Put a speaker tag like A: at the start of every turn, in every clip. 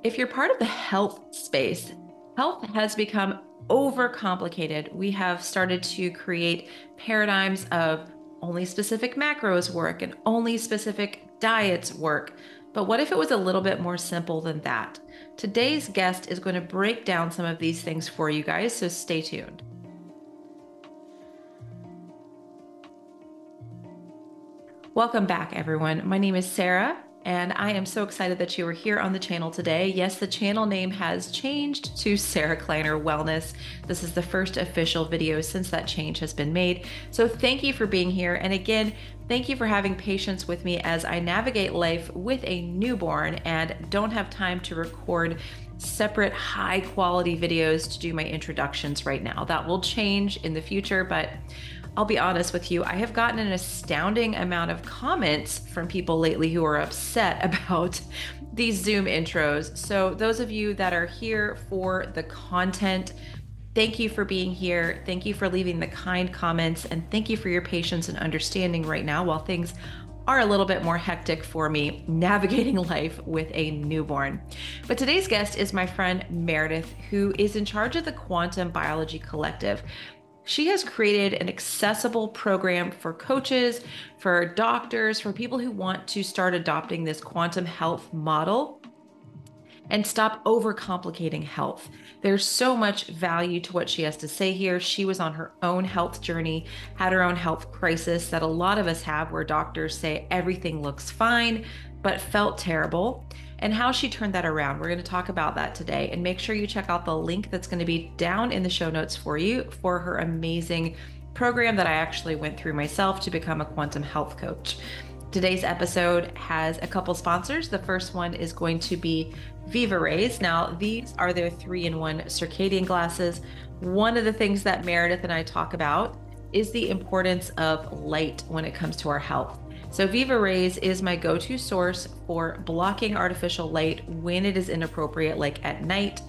A: If you're part of the health space, health has become overcomplicated. We have started to create paradigms of only specific macros work and only specific diets work. But what if it was a little bit more simple than that? Today's guest is going to break down some of these things for you guys, so stay tuned. Welcome back, everyone. My name is Sarah, and I am so excited that you are here on the channel today. Yes, the channel name has changed to Sarah Kleiner Wellness. This is the first official video since that change has been made. So thank you for being here. And again, thank you for having patience with me as I navigate life with a newborn and don't have time to record separate high quality videos to do my introductions right now. That will change in the future, but I'll be honest with you, I have gotten an astounding amount of comments from people lately who are upset about these Zoom intros. So those of you that are here for the content, thank you for being here. Thank you for leaving the kind comments, and thank you for your patience and understanding right now while things are a little bit more hectic for me navigating life with a newborn. But today's guest is my friend Meredith, who is in charge of the Quantum Biology Collective. She has created an accessible program for coaches, for doctors, for people who want to start adopting this quantum health model and stop overcomplicating health. There's so much value to what she has to say here. She was on her own health journey, had her own health crisis that a lot of us have, where doctors say everything looks fine, but felt terrible, and how she turned that around. We're going to talk about that today, and make sure you check out the link that's going to be down in the show notes for you for her amazing program that I actually went through myself to become a quantum health coach. Today's episode has a couple sponsors. The first one is going to be Viva Rays. Now, these are their 3-in-1 circadian glasses. One of the things that Meredith and I talk about is the importance of light when it comes to our health. So Viva Rays is my go-to source for blocking artificial light when it is inappropriate, like at night,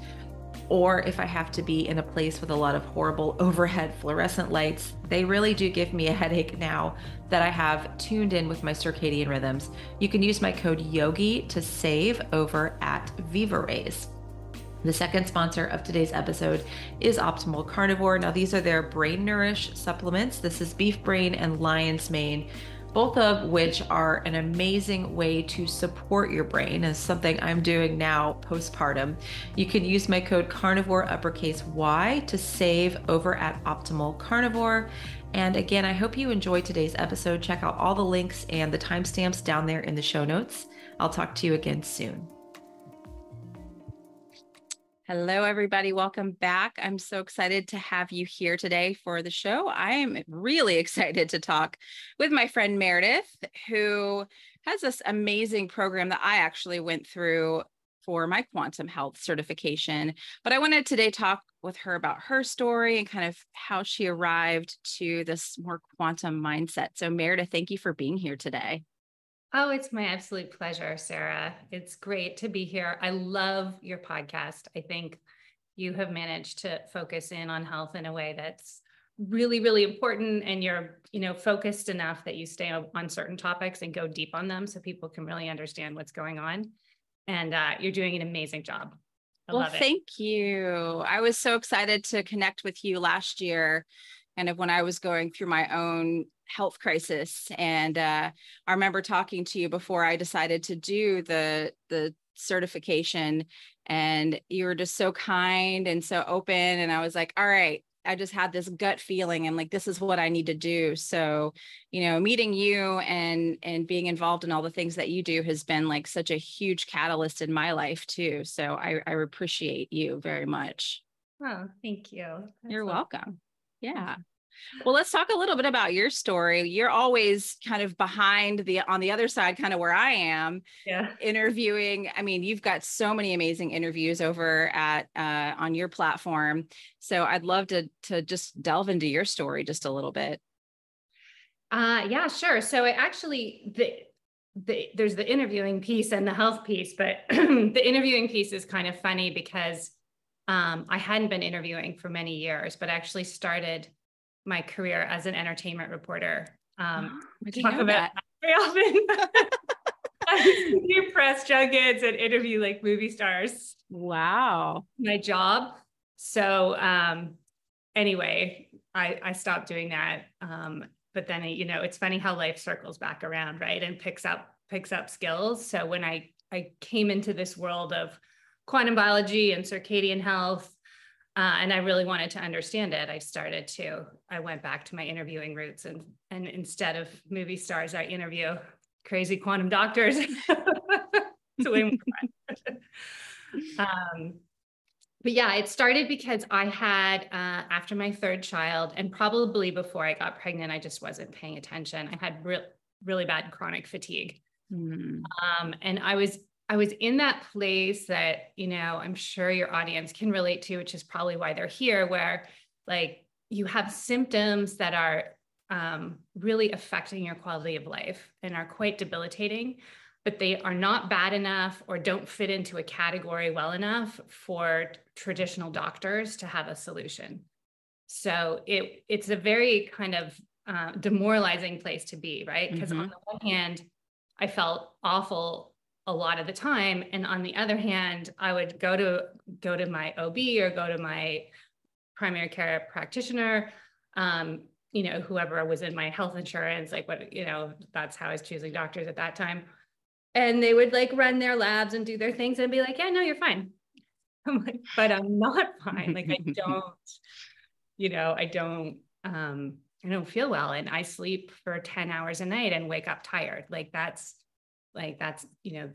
A: or if I have to be in a place with a lot of horrible overhead fluorescent lights. They really do give me a headache now that I have tuned in with my circadian rhythms. You can use my code YOGI to save over at Viva Rays. The second sponsor of today's episode is Optimal Carnivore. Now, these are their Brain Nourish supplements. This is beef brain and lion's mane, both of which are an amazing way to support your brain, as something I'm doing now postpartum. You can use my code carnivore uppercase Y to save over at Optimal Carnivore. And again, I hope you enjoyed today's episode. Check out all the links and the timestamps down there in the show notes. I'll talk to you again soon. Hello, everybody. Welcome back. I'm so excited to have you here today for the show. I am really excited to talk with my friend Meredith, who has this amazing program that I actually went through for my quantum health certification. But I wanted today to talk with her about her story and kind of how she arrived to this more quantum mindset. So Meredith, thank you for being here today.
B: Oh, it's my absolute pleasure, Sarah. It's great to be here. I love your podcast. I think you have managed to focus in on health in a way that's really, really important. And you're, focused enough that you stay on certain topics and go deep on them so people can really understand what's going on. And you're doing an amazing job. I love it.
A: Thank you. I was so excited to connect with you last year, kind of when I was going through my own health crisis. And I remember talking to you before I decided to do the certification, and you were just so kind and so open. And I was like, all right, I just had this gut feeling. I'm like, this is what I need to do. So, meeting you and being involved in all the things that you do has been like such a huge catalyst in my life too. So I appreciate you very much.
B: Oh, thank you.
A: You're welcome. Yeah. Well, let's talk a little bit about your story. You're always kind of on the other side, kind of where I am, interviewing. I mean, you've got so many amazing interviews over at on your platform. So I'd love to just delve into your story just a little bit.
B: Yeah, sure. So there's the interviewing piece and the health piece, but the interviewing piece is kind of funny because I hadn't been interviewing for many years, but actually started my career as an entertainment reporter.
A: We talk about
B: that very often. I used to do press junkets and interview like movie stars.
C: Wow.
B: My job. So anyway, I stopped doing that. But then, you know, it's funny how life circles back around, right? And picks up skills. So when I came into this world of quantum biology and circadian health, and I really wanted to understand it, I went back to my interviewing roots, and instead of movie stars, I interview crazy quantum doctors. It's way more fun. But yeah, it started because I had, after my third child, and probably before I got pregnant, I just wasn't paying attention. I had really bad chronic fatigue. And I was in that place that, you know, I'm sure your audience can relate to, which is probably why they're here, where like you have symptoms that are really affecting your quality of life and are quite debilitating, but they are not bad enough or don't fit into a category well enough for traditional doctors to have a solution. So it's a very kind of demoralizing place to be, right? Because on the one hand, I felt awful a lot of the time. And on the other hand, I would go to my OB or go to my primary care practitioner, you know, whoever was in my health insurance, like what, you know, that's how I was choosing doctors at that time. And they would like run their labs and do their things and be like, yeah, no, you're fine. I'm like, but I'm not fine. Like I don't, you know, I don't feel well. And I sleep for 10 hours a night and wake up tired. That's, you know,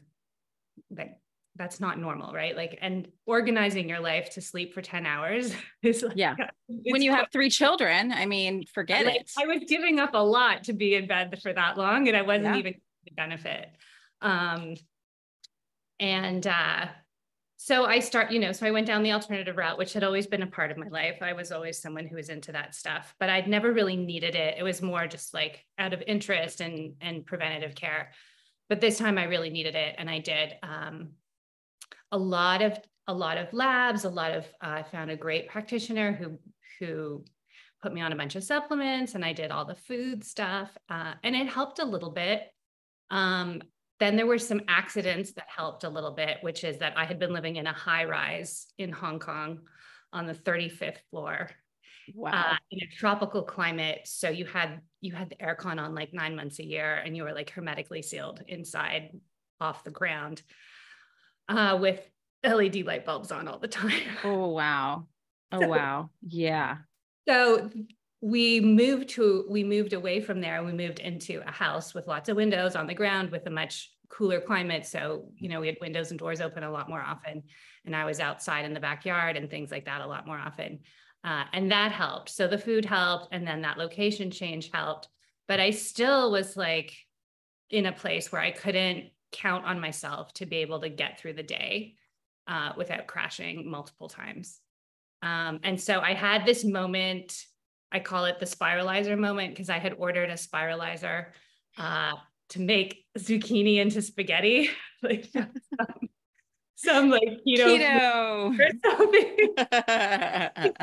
B: that's not normal, right? Like, and organizing your life to sleep for 10 hours is like,
C: yeah. When you have 3 children, I mean, forget it.
B: I was giving up a lot to be in bed for that long, and I wasn't even the benefit. So I went down the alternative route, which had always been a part of my life. I was always someone who was into that stuff, but I'd never really needed it. It was more just like out of interest and preventative care. But this time I really needed it. And I did, a lot of labs, I found a great practitioner who put me on a bunch of supplements, and I did all the food stuff. And it helped a little bit. Then there were some accidents that helped a little bit, which is that I had been living in a high rise in Hong Kong on the 35th floor.
C: Wow.
B: In a tropical climate. So you had the aircon on like 9 months a year, and you were like hermetically sealed inside off the ground, with LED light bulbs on all the time.
C: Oh, wow. Oh, wow. Yeah.
B: So we moved away from there, and we moved into a house with lots of windows on the ground with a much cooler climate. So, you know, we had windows and doors open a lot more often, and I was outside in the backyard and things like that a lot more often. And that helped. So the food helped, and then that location change helped, but I still was like in a place where I couldn't count on myself to be able to get through the day without crashing multiple times. And so I had this moment, I call it the spiralizer moment, because I had ordered a spiralizer to make zucchini into spaghetti, like some like keto or something.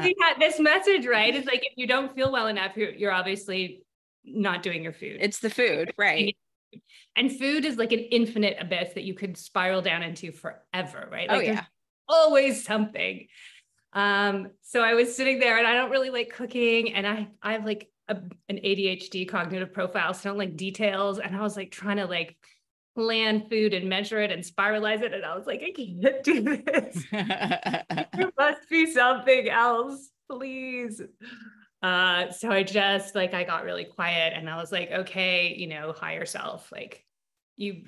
B: We had this message, right? It's like, if you don't feel well enough, you're obviously not doing your food.
C: It's the food, right?
B: And food is like an infinite abyss that you could spiral down into forever, right? Like
C: there's
B: always something. So I was sitting there, and I don't really like cooking, and I have like an ADHD cognitive profile, so I don't like details. And I was like trying to like plan food and measure it and spiralize it. And I was like, I can't do this. There must be something else, please. So I just like, I got really quiet, and I was like, okay, you know, higher self, like you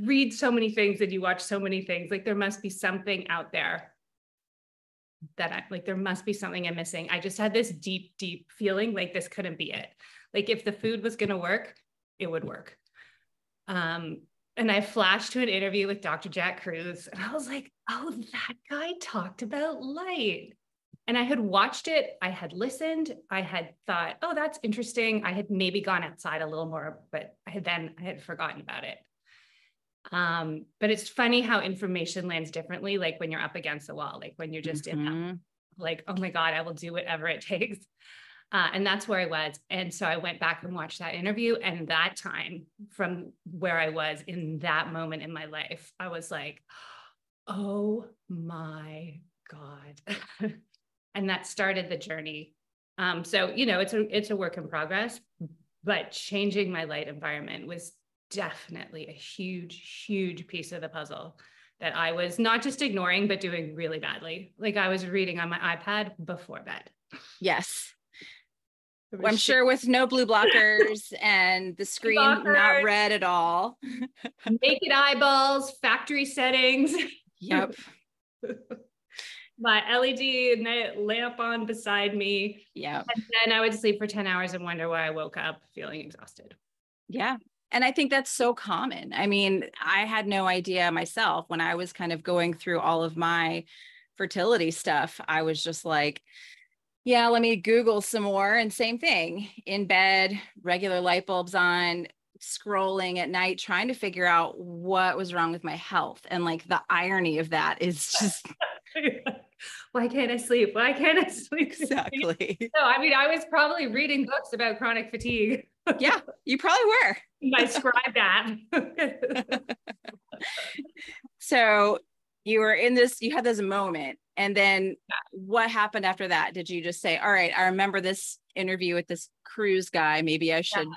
B: read so many things and you watch so many things, like there must be something out there that there must be something I'm missing. I just had this deep, deep feeling like this couldn't be it. Like if the food was going to work, it would work. And I flashed to an interview with Dr. Kruse, and I was like, oh, that guy talked about light. And I had watched it, I had listened, I had thought, oh, that's interesting. I had maybe gone outside a little more, but I had forgotten about it. But it's funny how information lands differently, like when you're up against the wall, like when you're just in that, like, oh my God, I will do whatever it takes. And that's where I was. And so I went back and watched that interview. And that time, from where I was in that moment in my life, I was like, oh my God. And that started the journey. So, it's a work in progress, but changing my light environment was definitely a huge, huge piece of the puzzle that I was not just ignoring, but doing really badly. Like I was reading on my iPad before bed.
C: Yes. I'm sure with no blue blockers and the screen not red at all.
B: Naked eyeballs, factory settings.
C: Yep.
B: My LED lamp on beside me.
C: Yeah.
B: And then I would sleep for 10 hours and wonder why I woke up feeling exhausted.
C: Yeah. And I think that's so common. I mean, I had no idea myself when I was kind of going through all of my fertility stuff. I was just like, yeah, let me Google some more. And same thing, in bed, regular light bulbs on, scrolling at night, trying to figure out what was wrong with my health. And like the irony of that is just
B: why can't I sleep? Why can't I sleep?
C: Exactly.
B: No, I mean, I was probably reading books about chronic fatigue.
C: Yeah, you probably were.
B: My scribe app.
C: So you were in this, you had this moment, and then what happened after that? Did you just say, all right, I remember this interview with this Kruse guy, maybe I should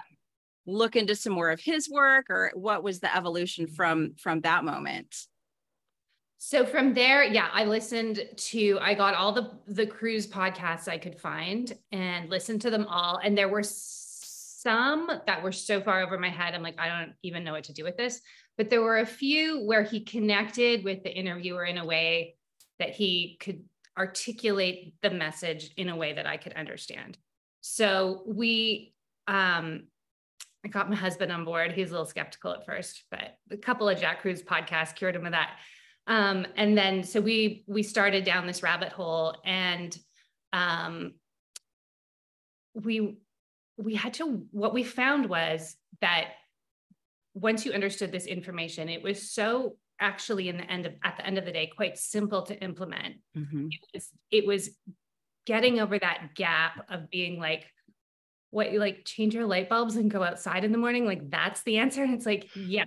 C: look into some more of his work, or what was the evolution from that moment?
B: So from there, I got all the Kruse podcasts I could find and listened to them all. And there were some that were so far over my head, I'm like, I don't even know what to do with this. But there were a few where he connected with the interviewer in a way that he could articulate the message in a way that I could understand. So I got my husband on board. He's a little skeptical at first, but a couple of Jack Kruse podcasts cured him of that. And then, so we started down this rabbit hole, and what we found was that once you understood this information, it was so actually at the end of the day, quite simple to implement.
C: Mm-hmm.
B: It was getting over that gap of being like, what, you like change your light bulbs and go outside in the morning? Like that's the answer. And it's like, yes,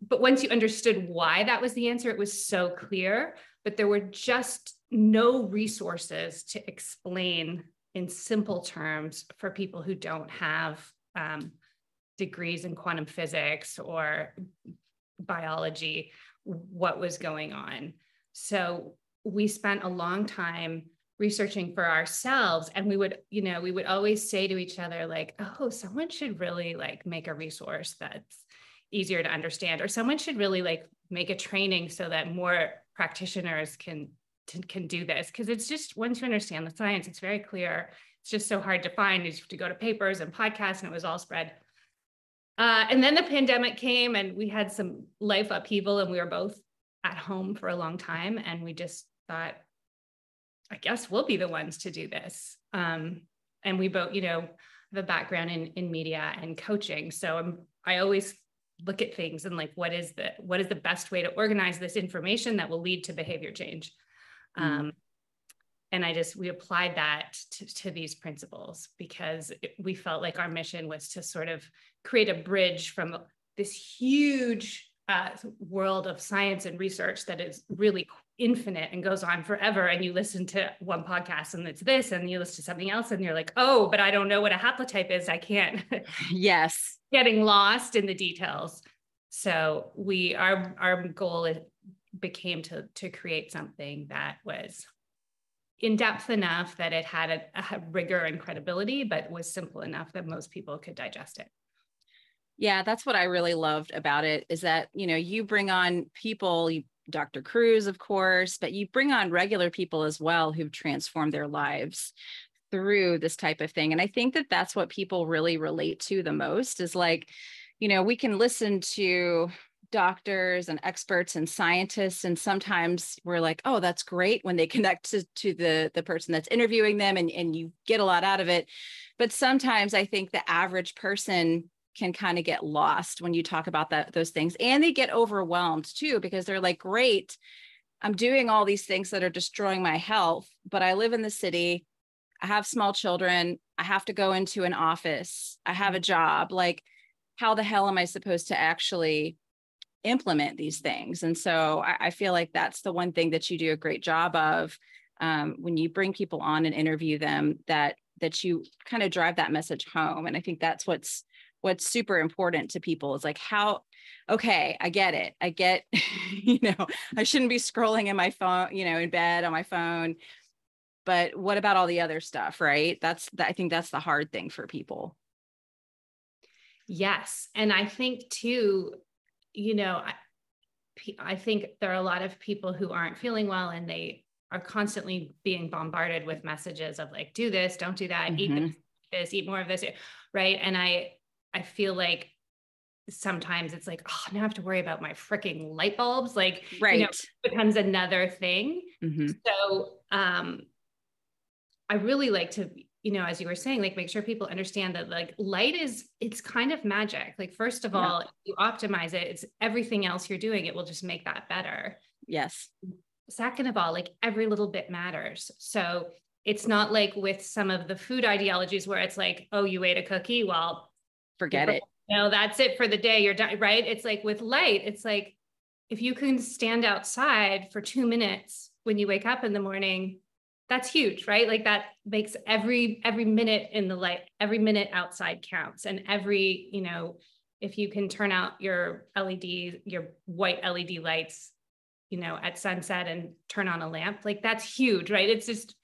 B: but once you understood why that was the answer, it was so clear, but there were just no resources to explain in simple terms for people who don't have degrees in quantum physics or biology, what was going on. So we spent a long time researching for ourselves, and we would always say to each other, like, oh, someone should really like make a resource that's easier to understand, or someone should really like make a training so that more practitioners can do this. Because it's just, once you understand the science, it's very clear. It's just so hard to find. You have to go to papers and podcasts, and it was all spread. And then the pandemic came, and we had some life upheaval, and we were both at home for a long time. And we just thought, I guess we'll be the ones to do this. And we both, have a background in media and coaching. So I always look at things and like, what is the best way to organize this information that will lead to behavior change? And we applied that to these principles, because we felt like our mission was to sort of create a bridge from this huge world of science and research that is really infinite and goes on forever. And you listen to one podcast and it's this, and you listen to something else and you're like, oh, but I don't know what a haplotype is. I can't.
C: Yes.
B: Getting lost in the details. So our goal became to create something that was in depth enough that it had a rigor and credibility, but was simple enough that most people could digest it.
C: Yeah, that's what I really loved about it, is that, you bring on people, Dr. Kruse, of course, but you bring on regular people as well who've transformed their lives through this type of thing. And I think that that's what people really relate to the most, is like, we can listen to doctors and experts and scientists, and sometimes we're like, oh, that's great when they connect to the person that's interviewing them, and you get a lot out of it. But sometimes I think the average person can kind of get lost when you talk about those things, and they get overwhelmed too, because they're like, great, I'm doing all these things that are destroying my health, but I live in the city. I have small children. I have to go into an office. I have a job. Like, how the hell am I supposed to actually implement these things? And so I feel like that's the one thing that you do a great job of, when you bring people on and interview them, that you kind of drive that message home. And I think that's what's super important to people, is like, how, okay, I get it. I get, I shouldn't be scrolling in my phone, in bed on my phone, but what about all the other stuff, right? I think that's the hard thing for people.
B: Yes. And I think too, I think there are a lot of people who aren't feeling well, and they are constantly being bombarded with messages of like, do this, don't do that, eat this, eat more of this. Right. And I feel like sometimes it's like, oh, now I have to worry about my freaking light bulbs. Like,
C: right.
B: Becomes another thing. So, I really like to, as you were saying, like, make sure people understand that like light it's kind of magic. Like, first of all, if you optimize it, it's everything else you're doing, it will just make that better.
C: Yes.
B: Second of all, like, every little bit matters. So it's not like with some of the food ideologies where it's like, oh, you ate a cookie, well,
C: forget it.
B: That's it for the day. You're done, right? It's like with light, it's like, if you can stand outside for 2 minutes when you wake up in the morning, that's huge, right? Like, that makes every minute in the light, every minute outside counts. And every, if you can turn out your white LED lights, at sunset and turn on a lamp, like, that's huge, right? It's just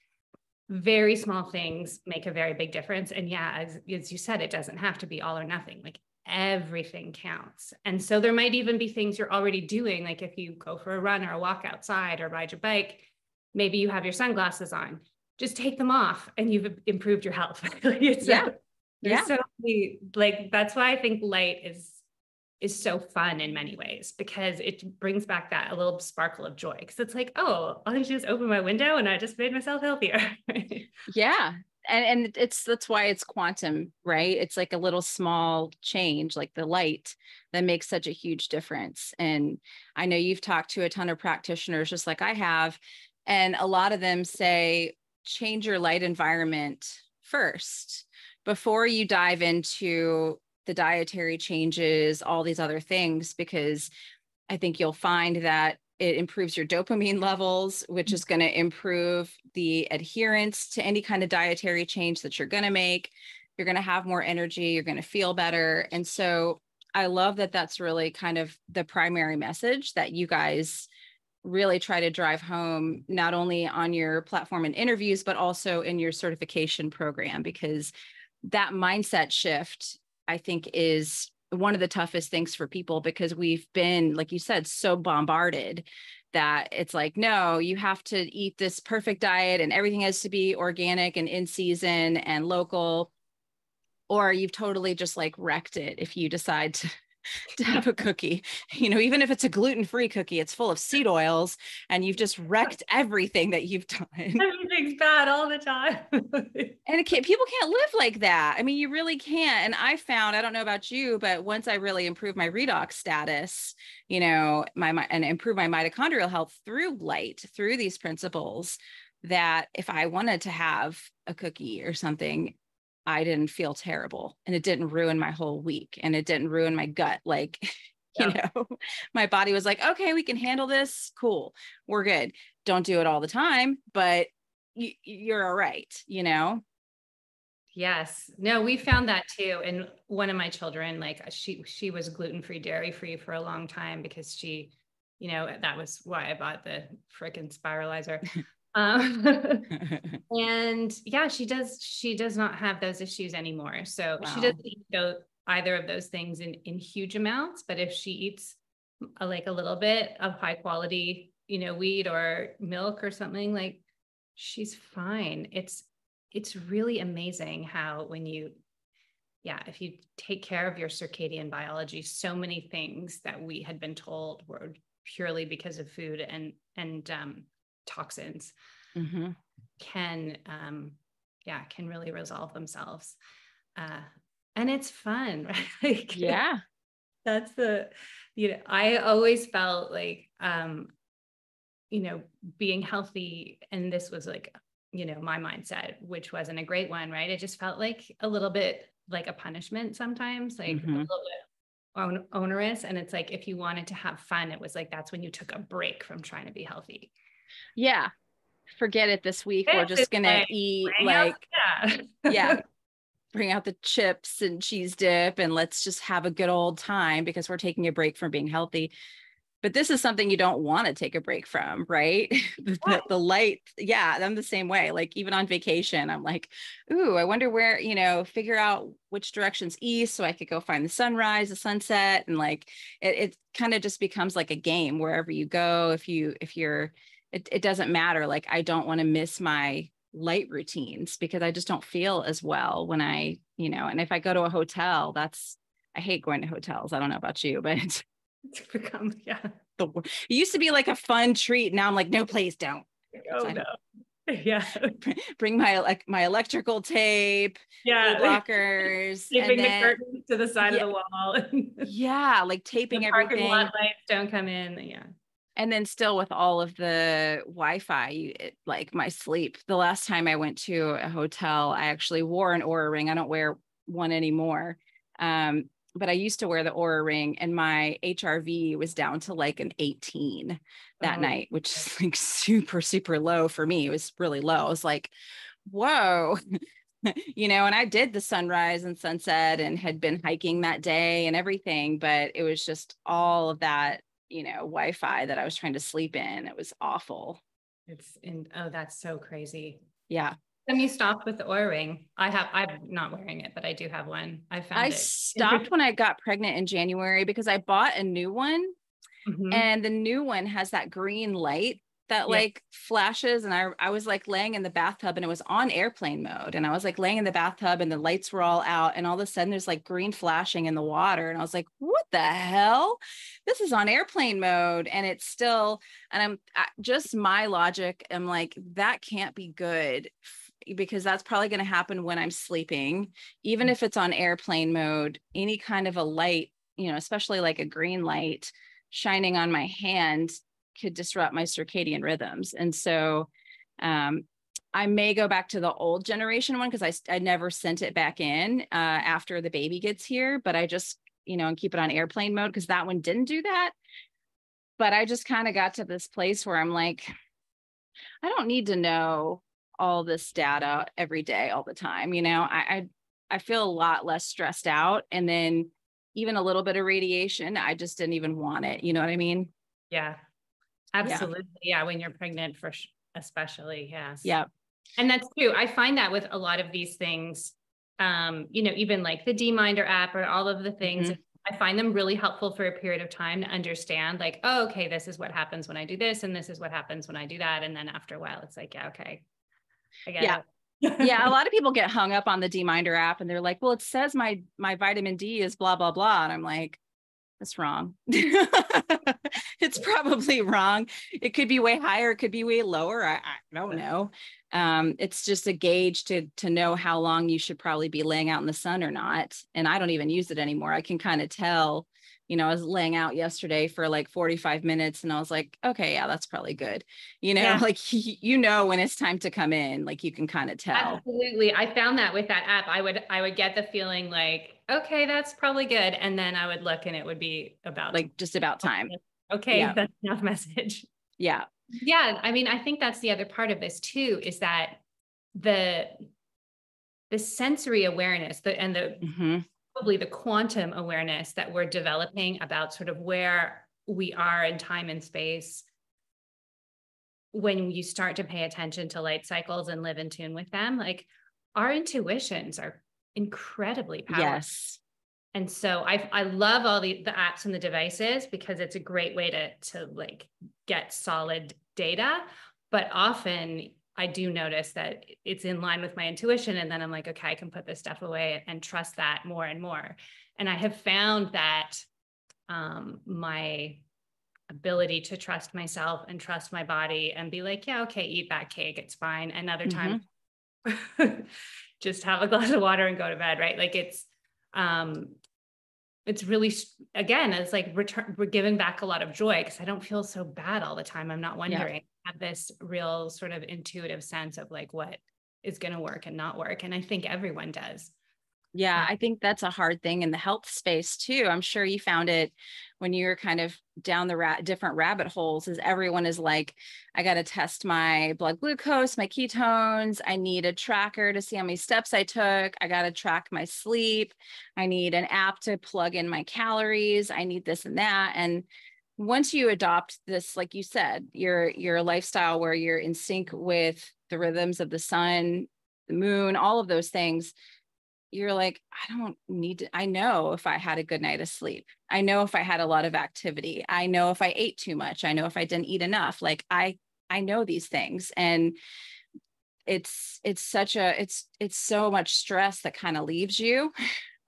B: very small things make a very big difference. And yeah, as you said, it doesn't have to be all or nothing. Like, everything counts. And so there might even be things you're already doing. Like, if you go for a run or a walk outside or ride your bike, maybe you have your sunglasses on, just take them off and you've improved your health. So like, that's why I think light is so fun in many ways, because it brings back that a little sparkle of joy. Cause it's like, oh, all I need to do is open my window and I just made myself healthier.
C: Yeah. And that's why it's quantum, right? It's like a little small change, like the light, that makes such a huge difference. And I know you've talked to a ton of practitioners, just like I have, and a lot of them say, change your light environment first before you dive into the dietary changes, all these other things, because I think you'll find that it improves your dopamine levels, which is going to improve the adherence to any kind of dietary change that you're going to make. You're going to have more energy. You're going to feel better. And so I love that that's really kind of the primary message that you guys really try to drive home, not only on your platform and interviews, but also in your certification program, because that mindset shift, I think, is one of the toughest things for people, because we've been, like you said, so bombarded that it's like, no, you have to eat this perfect diet and everything has to be organic and in season and local, or you've totally just like wrecked it if you decide to have a cookie, even if it's a gluten-free cookie, it's full of seed oils and you've just wrecked everything that you've done.
B: Everything's bad all the time.
C: And people can't live like that. I mean, you really can't. And I found, I don't know about you, but once I really improved my redox status, and improved my mitochondrial health through light, through these principles, that if I wanted to have a cookie or something, I didn't feel terrible, and it didn't ruin my whole week, and it didn't ruin my gut. Like, my body was like, okay, we can handle this. Cool. We're good. Don't do it all the time, but you're all right.
B: Yes. No, we found that too. And one of my children, like, she was gluten-free, dairy-free for a long time, because she, that was why I bought the frickin' spiralizer. And yeah, she does not have those issues anymore. So She doesn't eat either of those things in huge amounts, but if she eats a little bit of high quality, wheat or milk or something, like, she's fine. It's really amazing how if you take care of your circadian biology, so many things that we had been told were purely because of food and toxins can really resolve themselves. And it's fun, right? Like,
C: yeah,
B: that's I always felt like, being healthy, and this was like, my mindset, which wasn't a great one, right? It just felt like a little bit like a punishment sometimes, like a little bit onerous. And it's like, if you wanted to have fun, it was like, that's when you took a break from trying to be healthy.
C: Yeah. Forget it this week. We're just going to eat bring out the chips and cheese dip and let's just have a good old time because we're taking a break from being healthy. But this is something you don't want to take a break from, right? The light. Yeah, I'm the same way. Like even on vacation, I'm like, ooh, I wonder where, figure out which direction's east so I could go find the sunrise, the sunset. And like, it kind of just becomes like a game wherever you go. It doesn't matter. Like, I don't want to miss my light routines because I just don't feel as well when and if I go to a hotel, I hate going to hotels. I don't know about you, but it's
B: become,
C: it used to be like a fun treat. Now I'm like, no, please don't.
B: Oh no. Yeah.
C: Bring my electrical tape, blockers,
B: taping the curtains to the side of the wall.
C: Like taping
B: the
C: everything.
B: Parking lot lights don't come in. Yeah.
C: And then still with all of the Wi-Fi, like my sleep. The last time I went to a hotel, I actually wore an Oura ring. I don't wear one anymore. But I used to wear the Oura ring and my HRV was down to like an 18 that night, which is like super, super low for me. It was really low. I was like, whoa, and I did the sunrise and sunset and had been hiking that day and everything, but it was just all of that, Wi-Fi that I was trying to sleep in. It was awful.
B: That's so crazy.
C: Yeah.
B: Then you stopped with the Oura ring. I'm not wearing it, but I do have one. I
C: stopped when I got pregnant in January because I bought a new one and the new one has that green light that like flashes. And I was like laying in the bathtub and it was on airplane mode. And I was like laying in the bathtub and the lights were all out. And all of a sudden there's like green flashing in the water. And I was like, what the hell? This is on airplane mode. And it's still, and just my logic. I'm like, that can't be good because that's probably going to happen when I'm sleeping, even if it's on airplane mode. Any kind of a light, especially like a green light shining on my hand could disrupt my circadian rhythms. And so I may go back to the old generation one because I never sent it back in after the baby gets here, but I just, and keep it on airplane mode because that one didn't do that. But I just kind of got to this place where I'm like, I don't need to know all this data every day, all the time. I feel a lot less stressed out. And then even a little bit of radiation, I just didn't even want it. You know what I mean?
B: Yeah, absolutely. Yeah. When you're pregnant especially. Yes.
C: Yeah.
B: And that's true. I find that with a lot of these things, even like the D-Minder app or all of the things, I find them really helpful for a period of time to understand like, oh, okay, this is what happens when I do this. And this is what happens when I do that. And then after a while, it's like, yeah, okay. I get it.
C: Yeah. A lot of people get hung up on the D-Minder app and they're like, well, it says my vitamin D is blah, blah, blah. And I'm like, that's wrong. It's probably wrong. It could be way higher. It could be way lower. I don't know. It's just a gauge to know how long you should probably be laying out in the sun or not. And I don't even use it anymore. I can kind of tell, I was laying out yesterday for like 45 minutes and I was like, okay, yeah, that's probably good. Like, when it's time to come in, like you can kind of tell.
B: Absolutely. I found that with that app, I would get the feeling like, okay, that's probably good. And then I would look and it would be
C: just about time.
B: Okay. That's enough message.
C: Yeah.
B: Yeah. I mean, I think that's the other part of this too, is that the sensory awareness probably the quantum awareness that we're developing about sort of where we are in time and space when you start to pay attention to light cycles and live in tune with them, like our intuitions are incredibly powerful.
C: Yes.
B: And so I love all the apps and the devices because it's a great way to like get solid data, but often I do notice that it's in line with my intuition. And then I'm like, okay, I can put this stuff away and trust that more and more. And I have found that my ability to trust myself and trust my body and be like, yeah, okay, eat that cake, it's fine. Another time, just have a glass of water and go to bed, right? Like it's, it's really, again, it's like we're giving back a lot of joy because I don't feel so bad all the time. I'm not wondering. I have this real sort of intuitive sense of like what is going to work and not work. And I think everyone does.
C: Yeah, I think that's a hard thing in the health space too. I'm sure you found it when you were kind of down the different rabbit holes, is everyone is like, I got to test my blood glucose, my ketones. I need a tracker to see how many steps I took. I got to track my sleep. I need an app to plug in my calories. I need this and that. And once you adopt this, like you said, your lifestyle where you're in sync with the rhythms of the sun, the moon, all of those things, you're like, I don't need to, I know if I had a good night of sleep. I know if I had a lot of activity. I know if I ate too much. I know if I didn't eat enough. Like I know these things. And it's so much stress that kind of leaves you.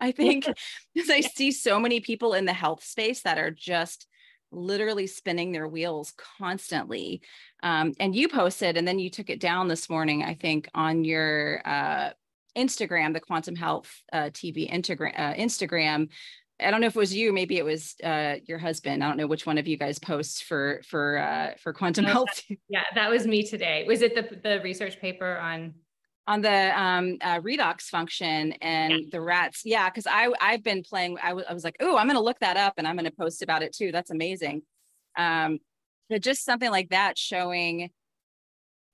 C: I think, because I see so many people in the health space that are just literally spinning their wheels constantly. And you posted, and then you took it down this morning, I think, on your Instagram, the Quantum Health TV Instagram. I don't know if it was you, maybe it was your husband. I don't know which one of you guys posts for Quantum Health.
B: Yeah, that was me today. Was it the research paper on
C: the redox function and the rats? Yeah, because I've been playing. I was like, oh, I'm going to look that up and I'm going to post about it too. That's amazing. But just something like that, showing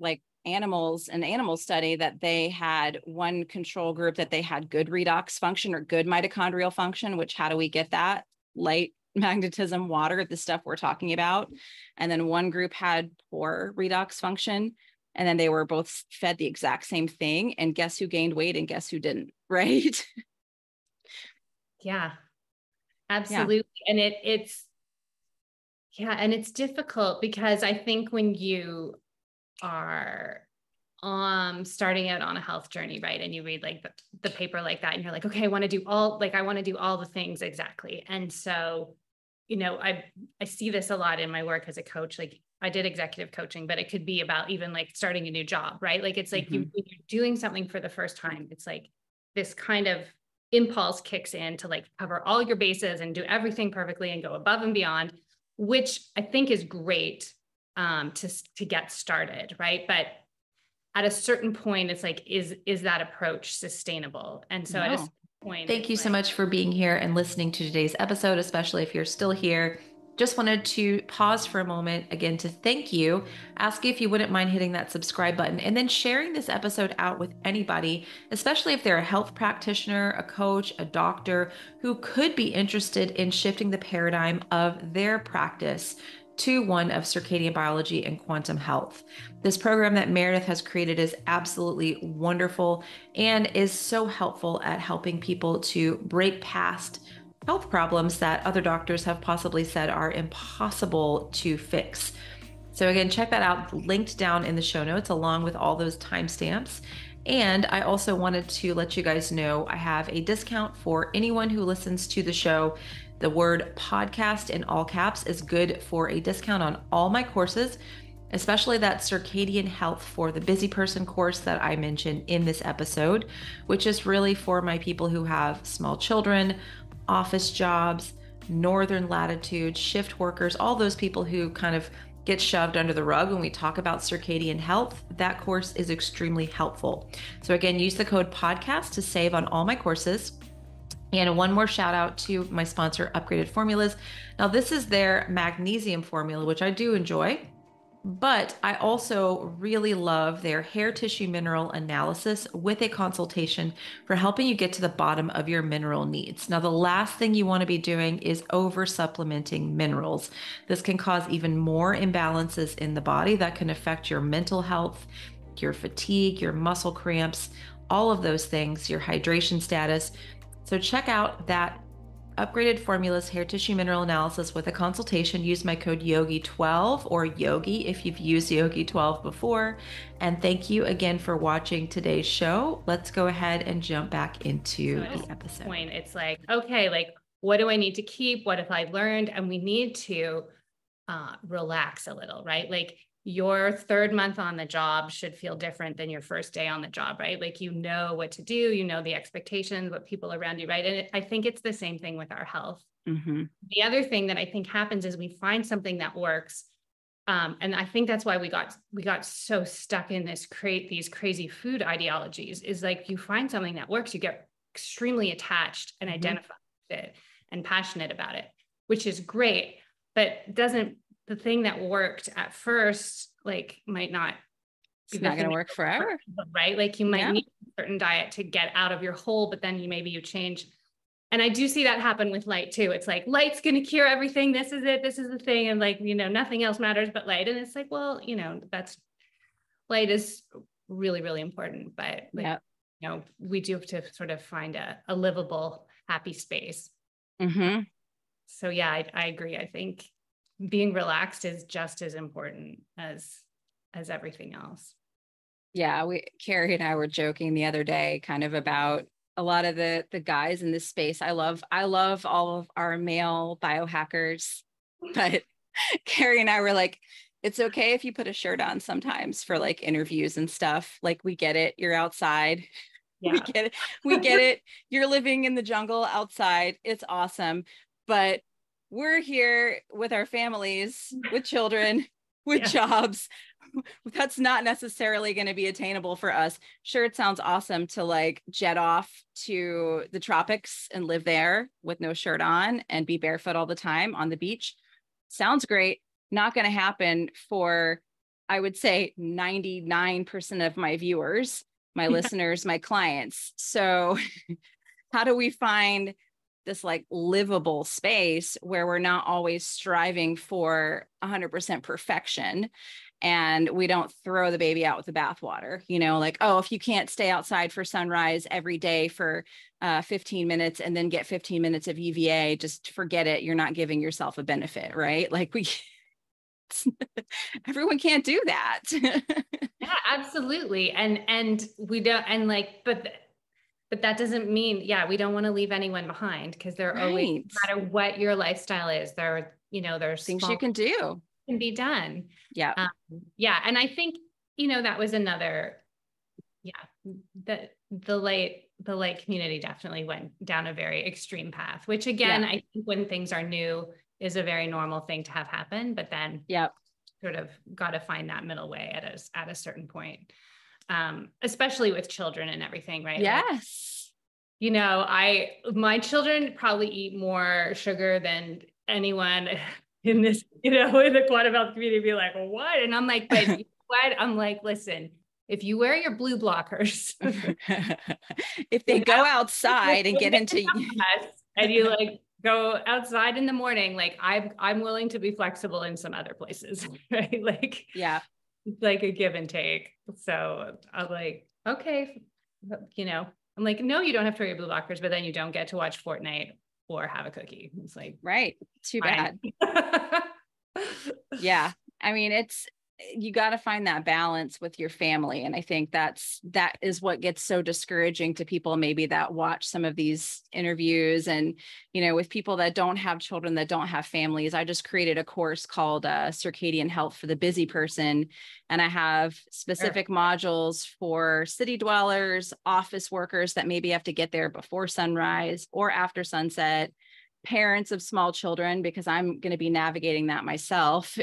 C: like animals, an animal study that they had one control group that they had good redox function or good mitochondrial function, which how do we get that? Light, magnetism, water, the stuff we're talking about. And then one group had poor redox function. And then they were both fed the exact same thing. And guess who gained weight and guess who didn't, right?
B: Yeah, absolutely. Yeah. And it's difficult because I think when you are starting out on a health journey, right? And you read like the paper like that, and you're like, okay, I want to do all the things exactly. And so, I see this a lot in my work as a coach. Like I did executive coaching, but it could be about even like starting a new job, right? Like it's like when you're doing something for the first time, it's like this kind of impulse kicks in to like cover all your bases and do everything perfectly and go above and beyond, which I think is great to get started, right? But at a certain point, it's like, is that approach sustainable? And so at a certain point,
A: thank you so much for being here and listening to today's episode, especially if you're still here. Just wanted to pause for a moment again to thank you, ask you if you wouldn't mind hitting that subscribe button and then sharing this episode out with anybody, especially if they're a health practitioner, a coach, a doctor who could be interested in shifting the paradigm of their practice to one of circadian biology and quantum health. This program that Meredith has created is absolutely wonderful and is so helpful at helping people to break past health problems that other doctors have possibly said are impossible to fix. So again, check that out, linked down in the show notes along with all those timestamps. And I also wanted to let you guys know I have a discount for anyone who listens to the show. The word podcast in all caps is good for a discount on all my courses, especially that Circadian Health for the Busy Person course that I mentioned in this episode, which is really for my people who have small children, office jobs, northern latitude, shift workers, all those people who kind of get shoved under the rug when we talk about circadian health. That course is extremely helpful. So again, use the code podcast to save on all my courses. And one more shout out to my sponsor, Upgraded Formulas. Now this is their magnesium formula, which I do enjoy, but I also really love their hair tissue mineral analysis with a consultation for helping you get to the bottom of your mineral needs. Now, the last thing you want to be doing is over supplementing minerals. This can cause even more imbalances in the body that can affect your mental health, your fatigue, your muscle cramps, all of those things, your hydration status. So check out that Upgraded Formulas hair tissue mineral analysis with a consultation. Use my code YOGI12 or Yogi if you've used Yogi12 before. And thank you again for watching today's show. Let's go ahead and jump back into the episode.
B: It's like, okay, like what do I need to keep? What have I learned? And we need to relax a little, right? Like your third month on the job should feel different than your first day on the job, right? Like, you know what to do, you know, the expectations, what people around you, right? And I think it's the same thing with our health.
C: Mm-hmm.
B: The other thing that I think happens is we find something that works. And I think that's why we got so stuck in these crazy food ideologies, is like, you find something that works, you get extremely attached and identify with it and passionate about it, which is great, but the thing that worked at first, like, might not.
C: It's not going to work forever.
B: Right? Like, you might need a certain diet to get out of your hole, but then maybe you change. And I do see that happen with light too. It's like, light's going to cure everything. This is it. This is the thing. And like, you know, nothing else matters but light. And it's like, well, you know, light is really, really important, but like, you know, we do have to sort of find a livable, happy space.
C: Mm-hmm.
B: So yeah, I agree. I think being relaxed is just as important as everything else.
C: Yeah. Carrie and I were joking the other day kind of about a lot of the guys in this space. I love all of our male biohackers, but Carrie and I were like, it's okay if you put a shirt on sometimes for like interviews and stuff. Like, we get it. You're outside. Yeah. We get it. You're living in the jungle outside. It's awesome. But we're here with our families, with children, with jobs. That's not necessarily going to be attainable for us. Sure, it sounds awesome to like jet off to the tropics and live there with no shirt on and be barefoot all the time on the beach. Sounds great. Not going to happen for, I would say, 99% of my viewers, my listeners, my clients. So how do we find this like livable space where we're not always striving for 100% perfection, and we don't throw the baby out with the bathwater, you know, like, oh, if you can't stay outside for sunrise every day for 15 minutes and then get 15 minutes of UVA, just forget it. You're not giving yourself a benefit, right? Like, everyone can't do that.
B: Yeah, absolutely. And we don't, and like, but that doesn't mean, we don't want to leave anyone behind, because there are always, no matter what your lifestyle is, there's
C: things you can do.
B: Can be done.
C: Yeah.
B: And I think, you know, that was another, the light community definitely went down a very extreme path, which again, I think when things are new is a very normal thing to have happen, but then sort of got to find that middle way at a certain point. Especially with children and everything, right?
C: Yes.
B: Like, you know, my children probably eat more sugar than anyone in this, you know, in the quantum health community. Be like, well, what? And I'm like, but what? I'm like, listen, if you wear your blue blockers,
C: if they go outside and get into,
B: and you like go outside in the morning, like I'm willing to be flexible in some other places, right? Like, it's like a give and take. So I'm like, okay, you know, I'm like, no, you don't have to wear your blue blockers, but then you don't get to watch Fortnite or have a cookie. It's like,
C: right. Too
B: fine.
C: Bad. Yeah. I mean, you got to find that balance with your family. And I think that is what gets so discouraging to people maybe that watch some of these interviews. And, you know, with people that don't have children, that don't have families, I just created a course called Circadian Health for the Busy Person. And I have specific modules for city dwellers, office workers that maybe have to get there before sunrise or after sunset, parents of small children, because I'm going to be navigating that myself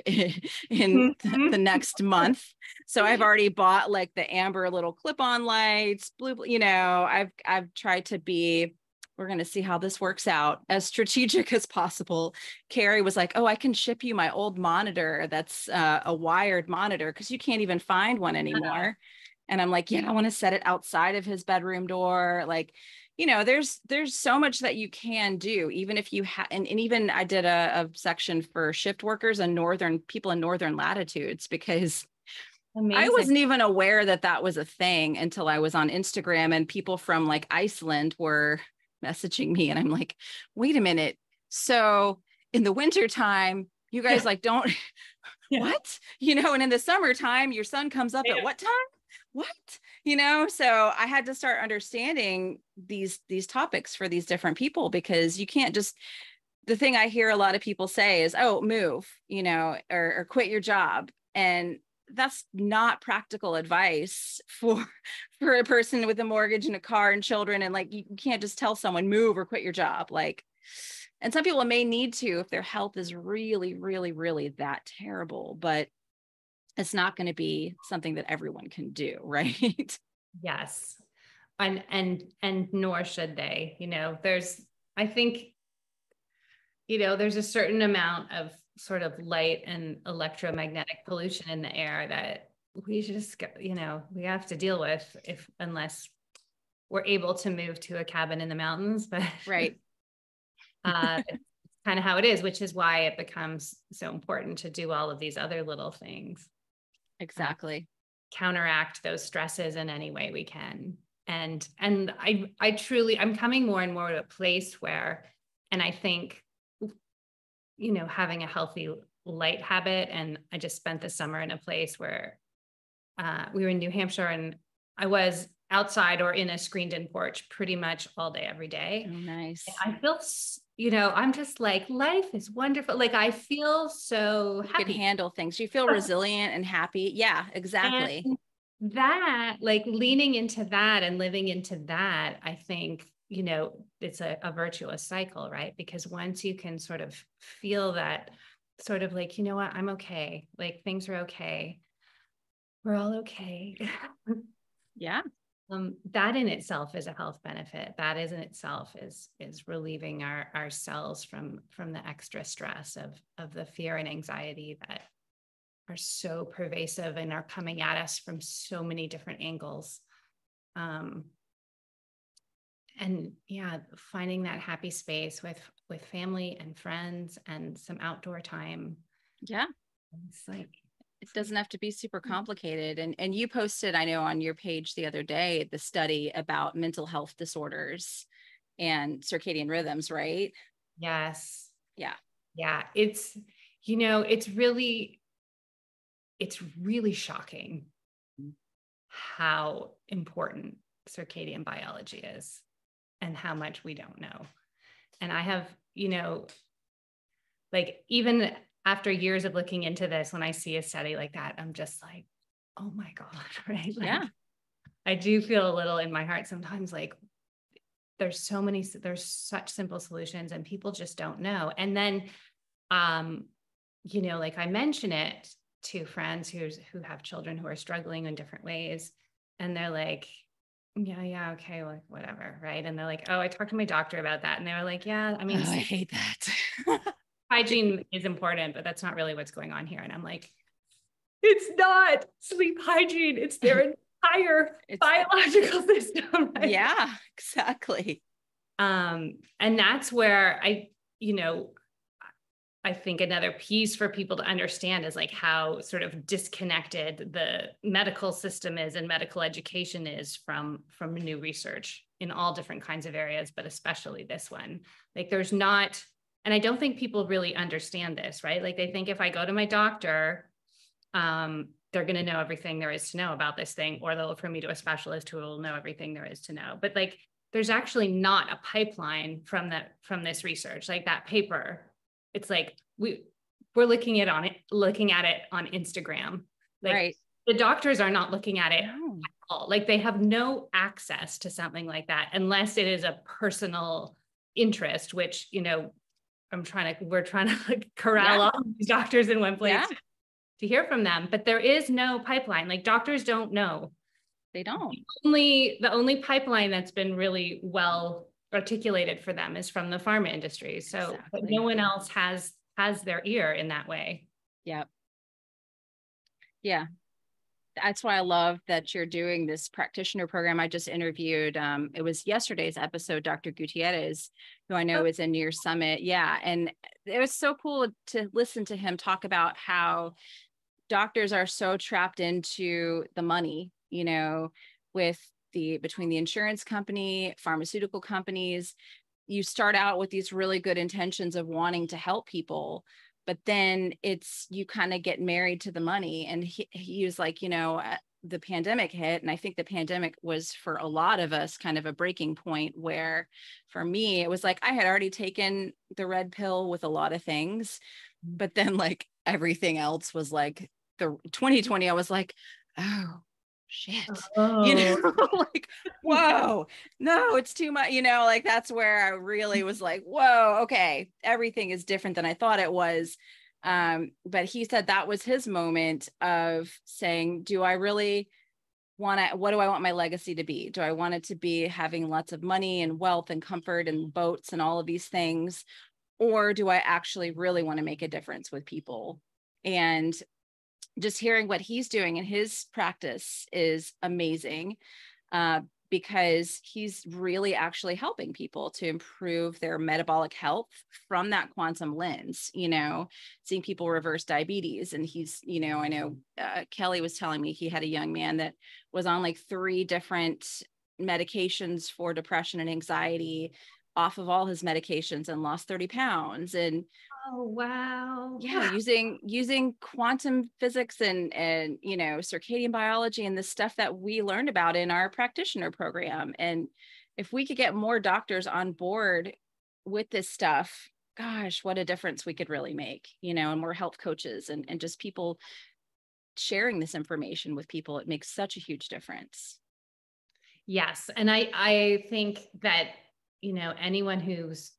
C: in the next month. So I've already bought like the amber little clip-on lights, blue, you know, I've tried to be, we're going to see how this works out, as strategic as possible. Carrie was like, oh, I can ship you my old monitor. That's a wired monitor, because you can't even find one anymore. And I'm like, yeah, I want to set it outside of his bedroom door. Like, you know, there's so much that you can do, even if you have, and even I did a section for shift workers and people in northern latitudes, because I wasn't even aware that was a thing until I was on Instagram and people from like Iceland were messaging me. And I'm like, wait a minute. So in the wintertime, you guys like don't, what? You know, and in the summertime, your sun comes up at what time? What? You know, so I had to start understanding these topics for these different people, because you can't just, the thing I hear a lot of people say is, oh, move, you know, or quit your job. And that's not practical advice for a person with a mortgage and a car and children. And like, you can't just tell someone move or quit your job. Like, and some people may need to if their health is really, really, really that terrible, but it's not going to be something that everyone can do, right?
B: Yes. And nor should they. I think, there's a certain amount of sort of light and electromagnetic pollution in the air that we just, we have to deal with unless we're able to move to a cabin in the mountains. But
C: right.
B: It's kind of how it is, which is why it becomes so important to do all of these other little things.
C: Exactly.
B: Counteract those stresses in any way we can. And I truly, I'm coming more and more to a place where, and I think, having a healthy light habit. And I just spent the summer in a place where we were in New Hampshire, and I was outside or in a screened in porch pretty much all day, every day.
C: Oh, nice.
B: And I feel, I'm just like, life is wonderful. Like, I feel so happy.
C: You can handle things. You feel resilient and happy. Yeah, exactly.
B: And that, like, leaning into that and living into that, I think, it's a virtuous cycle, right? Because once you can sort of feel that sort of like, what, I'm okay. Like, things are okay. We're all okay.
C: Yeah.
B: That in itself is a health benefit. That is in itself is relieving our cells from the extra stress of the fear and anxiety that are so pervasive and are coming at us from so many different angles. And yeah, finding that happy space with family and friends and some outdoor time.
C: Yeah.
B: It's like,
C: it doesn't have to be super complicated. And you posted, I know, on your page the other day, the study about mental health disorders and circadian rhythms, right?
B: Yes.
C: Yeah.
B: Yeah. It's really shocking how important circadian biology is and how much we don't know. And I have, like, even after years of looking into this, when I see a study like that, I'm just like, oh my God, right? Like,
C: yeah.
B: I do feel a little in my heart sometimes, like, there's such simple solutions and people just don't know. And then, like, I mention it to friends who have children who are struggling in different ways. And they're like, yeah, okay, like, whatever, right? And they're like, oh, I talked to my doctor about that. And they were like, yeah, I mean,
C: I hate that.
B: hygiene is important, but that's not really what's going on here. And I'm like, it's not sleep hygiene. It's their entire biological system. Right?
C: Yeah, exactly.
B: And that's where I think another piece for people to understand is like how sort of disconnected the medical system is and medical education is from new research in all different kinds of areas, but especially this one. Like, there's not, and I don't think people really understand this, right? Like, they think if I go to my doctor, they're going to know everything there is to know about this thing, or they'll refer me to a specialist who will know everything there is to know. But like, there's actually not a pipeline from this research. Like, that paper, it's like we're looking at it on Instagram. Like,
C: right.
B: The doctors are not looking at it
C: No.
B: at all. Like, they have no access to something like that unless it is a personal interest, which, we're trying to like corral all these doctors in one place to hear from them. But there is no pipeline. Like, doctors don't know.
C: They don't.
B: The only pipeline that's been really well articulated for them is from the pharma industry. So but no one else has their ear in that way.
C: Yep. Yeah. That's why I love that you're doing this practitioner program. I just interviewed, it was yesterday's episode, Dr. Gutierrez, who I know is in your summit. Yeah. And it was so cool to listen to him talk about how doctors are so trapped into the money, between the insurance company, pharmaceutical companies. You start out with these really good intentions of wanting to help people, but then you kind of get married to the money. And he was like, the pandemic hit. And I think the pandemic was, for a lot of us, kind of a breaking point where, for me, it was like, I had already taken the red pill with a lot of things, but then like everything else was like the 2020, I was like, oh shit,
B: Oh.
C: like, whoa, no, it's too much, like that's where I really was like, whoa, okay, everything is different than I thought it was. But he said that was his moment of saying, what do I want my legacy to be? Do I want it to be having lots of money and wealth and comfort and boats and all of these things? Or do I actually really want to make a difference with people? And just hearing what he's doing in his practice is amazing, because he's really actually helping people to improve their metabolic health from that quantum lens, seeing people reverse diabetes. And he's, I know Kelly was telling me he had a young man that was on like 3 different medications for depression and anxiety, off of all his medications, and lost 30 pounds. And
B: oh, wow.
C: yeah, using quantum physics and circadian biology and the stuff that we learned about in our practitioner program. And if we could get more doctors on board with this stuff, gosh, what a difference we could really make, and more health coaches and just people sharing this information with people. It makes such a huge difference.
B: Yes. And I think that, anyone who's,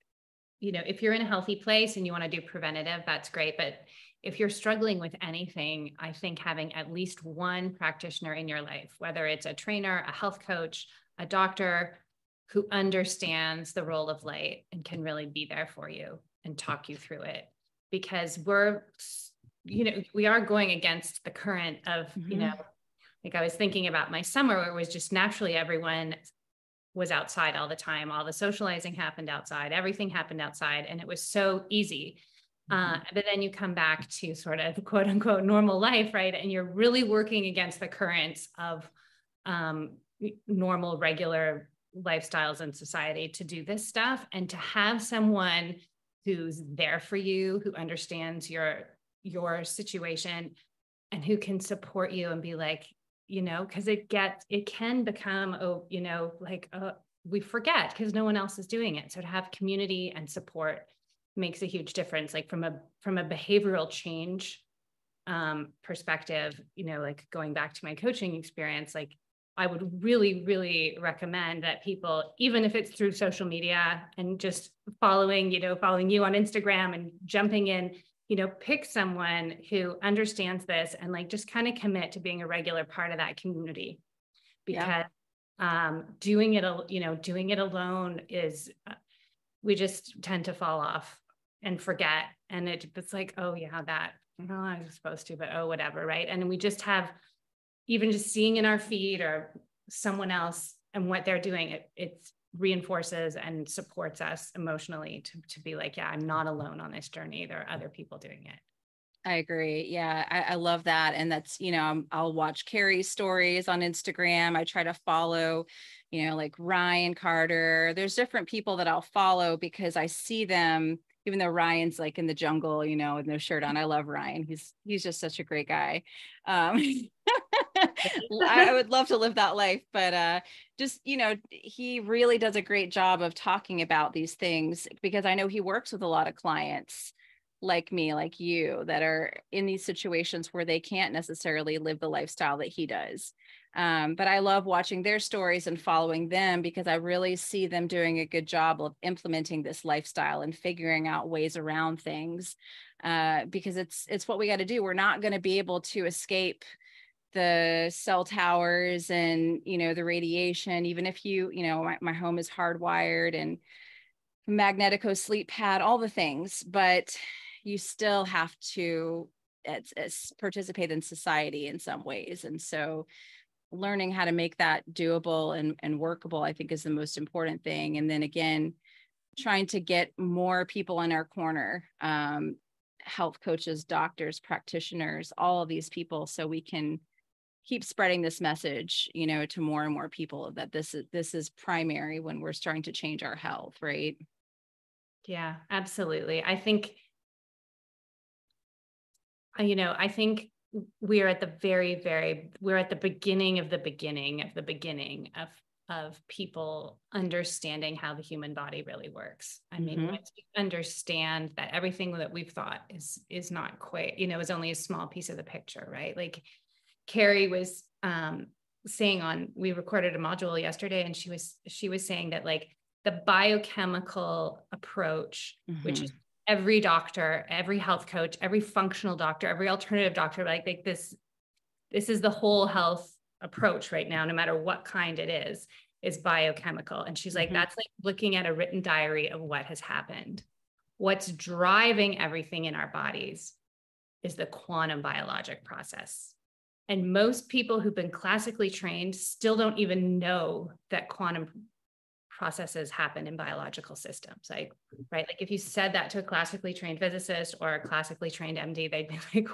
B: if you're in a healthy place and you want to do preventative, that's great. But if you're struggling with anything, I think having at least one practitioner in your life, whether it's a trainer, a health coach, a doctor who understands the role of light and can really be there for you and talk you through it, because we are going against the current of, like I was thinking about my summer where it was just naturally everyone was outside all the time. All the socializing happened outside, everything happened outside, and it was so easy. But then you come back to sort of quote unquote normal life, right? And you're really working against the currents of normal, regular lifestyles in society to do this stuff, and to have someone who's there for you, who understands your situation and who can support you and be like, because it can become, we forget because no one else is doing it. So to have community and support makes a huge difference. Like from a behavioral change perspective, like going back to my coaching experience, like I would really, really recommend that people, even if it's through social media and just following you on Instagram and jumping in, pick someone who understands this and like just kind of commit to being a regular part of that community, because doing it alone is, we just tend to fall off and forget. And it's like, oh yeah, I was supposed to, but oh, whatever. Right. And we just have, even just seeing in our feed or someone else and what they're doing, it reinforces and supports us emotionally to be like, yeah, I'm not alone on this journey. There are other people doing it.
C: I agree. Yeah, I love that. And that's, I'll watch Carrie's stories on Instagram. I try to follow, like Ryan Carter. There's different people that I'll follow because I see them, even though Ryan's like in the jungle, with no shirt on. I love Ryan. He's just such a great guy. I would love to live that life, but just, he really does a great job of talking about these things, because I know he works with a lot of clients like me, like you, that are in these situations where they can't necessarily live the lifestyle that he does. But I love watching their stories and following them, because I really see them doing a good job of implementing this lifestyle and figuring out ways around things, because it's what we got to do. We're not going to be able to escape the cell towers and, the radiation, even if my home is hardwired and Magnetico sleep pad, all the things, but you still have to participate in society in some ways. And so learning how to make that doable and workable, I think, is the most important thing. And then again, trying to get more people in our corner, health coaches, doctors, practitioners, all of these people, so we can keep spreading this message, to more and more people, that this is primary when we're starting to change our health, right?
B: Yeah, absolutely. I think we're at the we're at the beginning of the beginning of the beginning of people understanding how the human body really works. I mean, once you understand that everything that we've thought is not quite, is only a small piece of the picture, right? Like Carrie was saying we recorded a module yesterday, and she was saying that like the biochemical approach, which is every doctor, every health coach, every functional doctor, every alternative doctor, like this is the whole health approach right now, no matter what kind it is biochemical. And she's like, that's like looking at a written diary of what has happened. What's driving everything in our bodies is the quantum biologic process. And most people who've been classically trained still don't even know that quantum processes happen in biological systems. Like, right? Like if you said that to a classically trained physicist or a classically trained MD, they'd be like,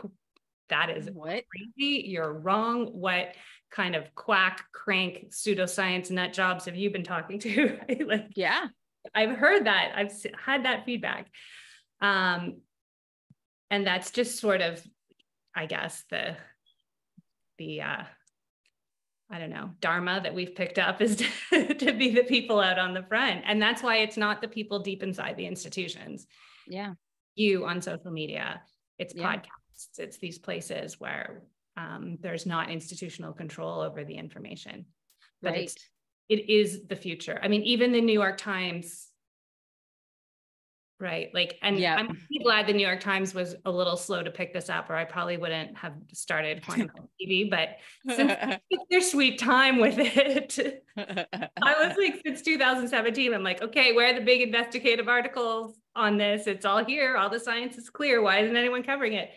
B: that is
C: what?
B: Crazy. You're wrong. What kind of quack, crank, pseudoscience nut jobs have you been talking to? Like,
C: yeah,
B: I've heard that. I've had that feedback. And that's just sort of, I guess, the I don't know, dharma that we've picked up is to be the people out on the front. And that's why it's not the people deep inside the institutions.
C: Yeah.
B: You on social media, it's podcasts, it's these places where there's not institutional control over the information, but
C: right.
B: it is the future. I mean, even the New York Times, right? Like, and I'm glad the New York Times was a little slow to pick this up, or I probably wouldn't have started Quantum TV, but since their sweet time with it, I was like, since 2017, I'm like, okay, where are the big investigative articles on this? It's all here. All the science is clear. Why isn't anyone covering it?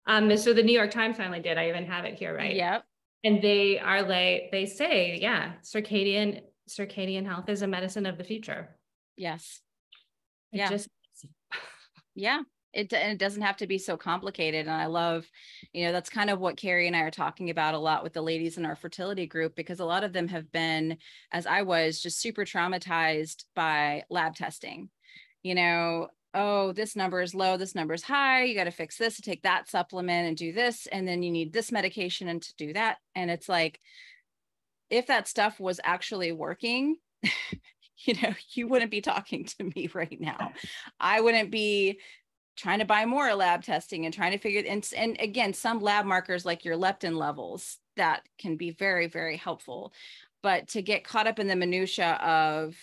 B: So the New York Times finally did. I even have it here, right?
C: Yep.
B: And they are like, they say, yeah, circadian health is a medicine of the future.
C: Yes.
B: Yeah.
C: It doesn't have to be so complicated. And I love, that's kind of what Carrie and I are talking about a lot with the ladies in our fertility group, because a lot of them have been, as I was, just super traumatized by lab testing. Oh, this number is low, this number is high, you got to fix this, to take that supplement and do this, and then you need this medication and to do that. And it's like, if that stuff was actually working, you wouldn't be talking to me right now. I wouldn't be trying to buy more lab testing and trying to figure it. And again, some lab markers like your leptin levels, that can be very, very helpful. But to get caught up in the minutia of,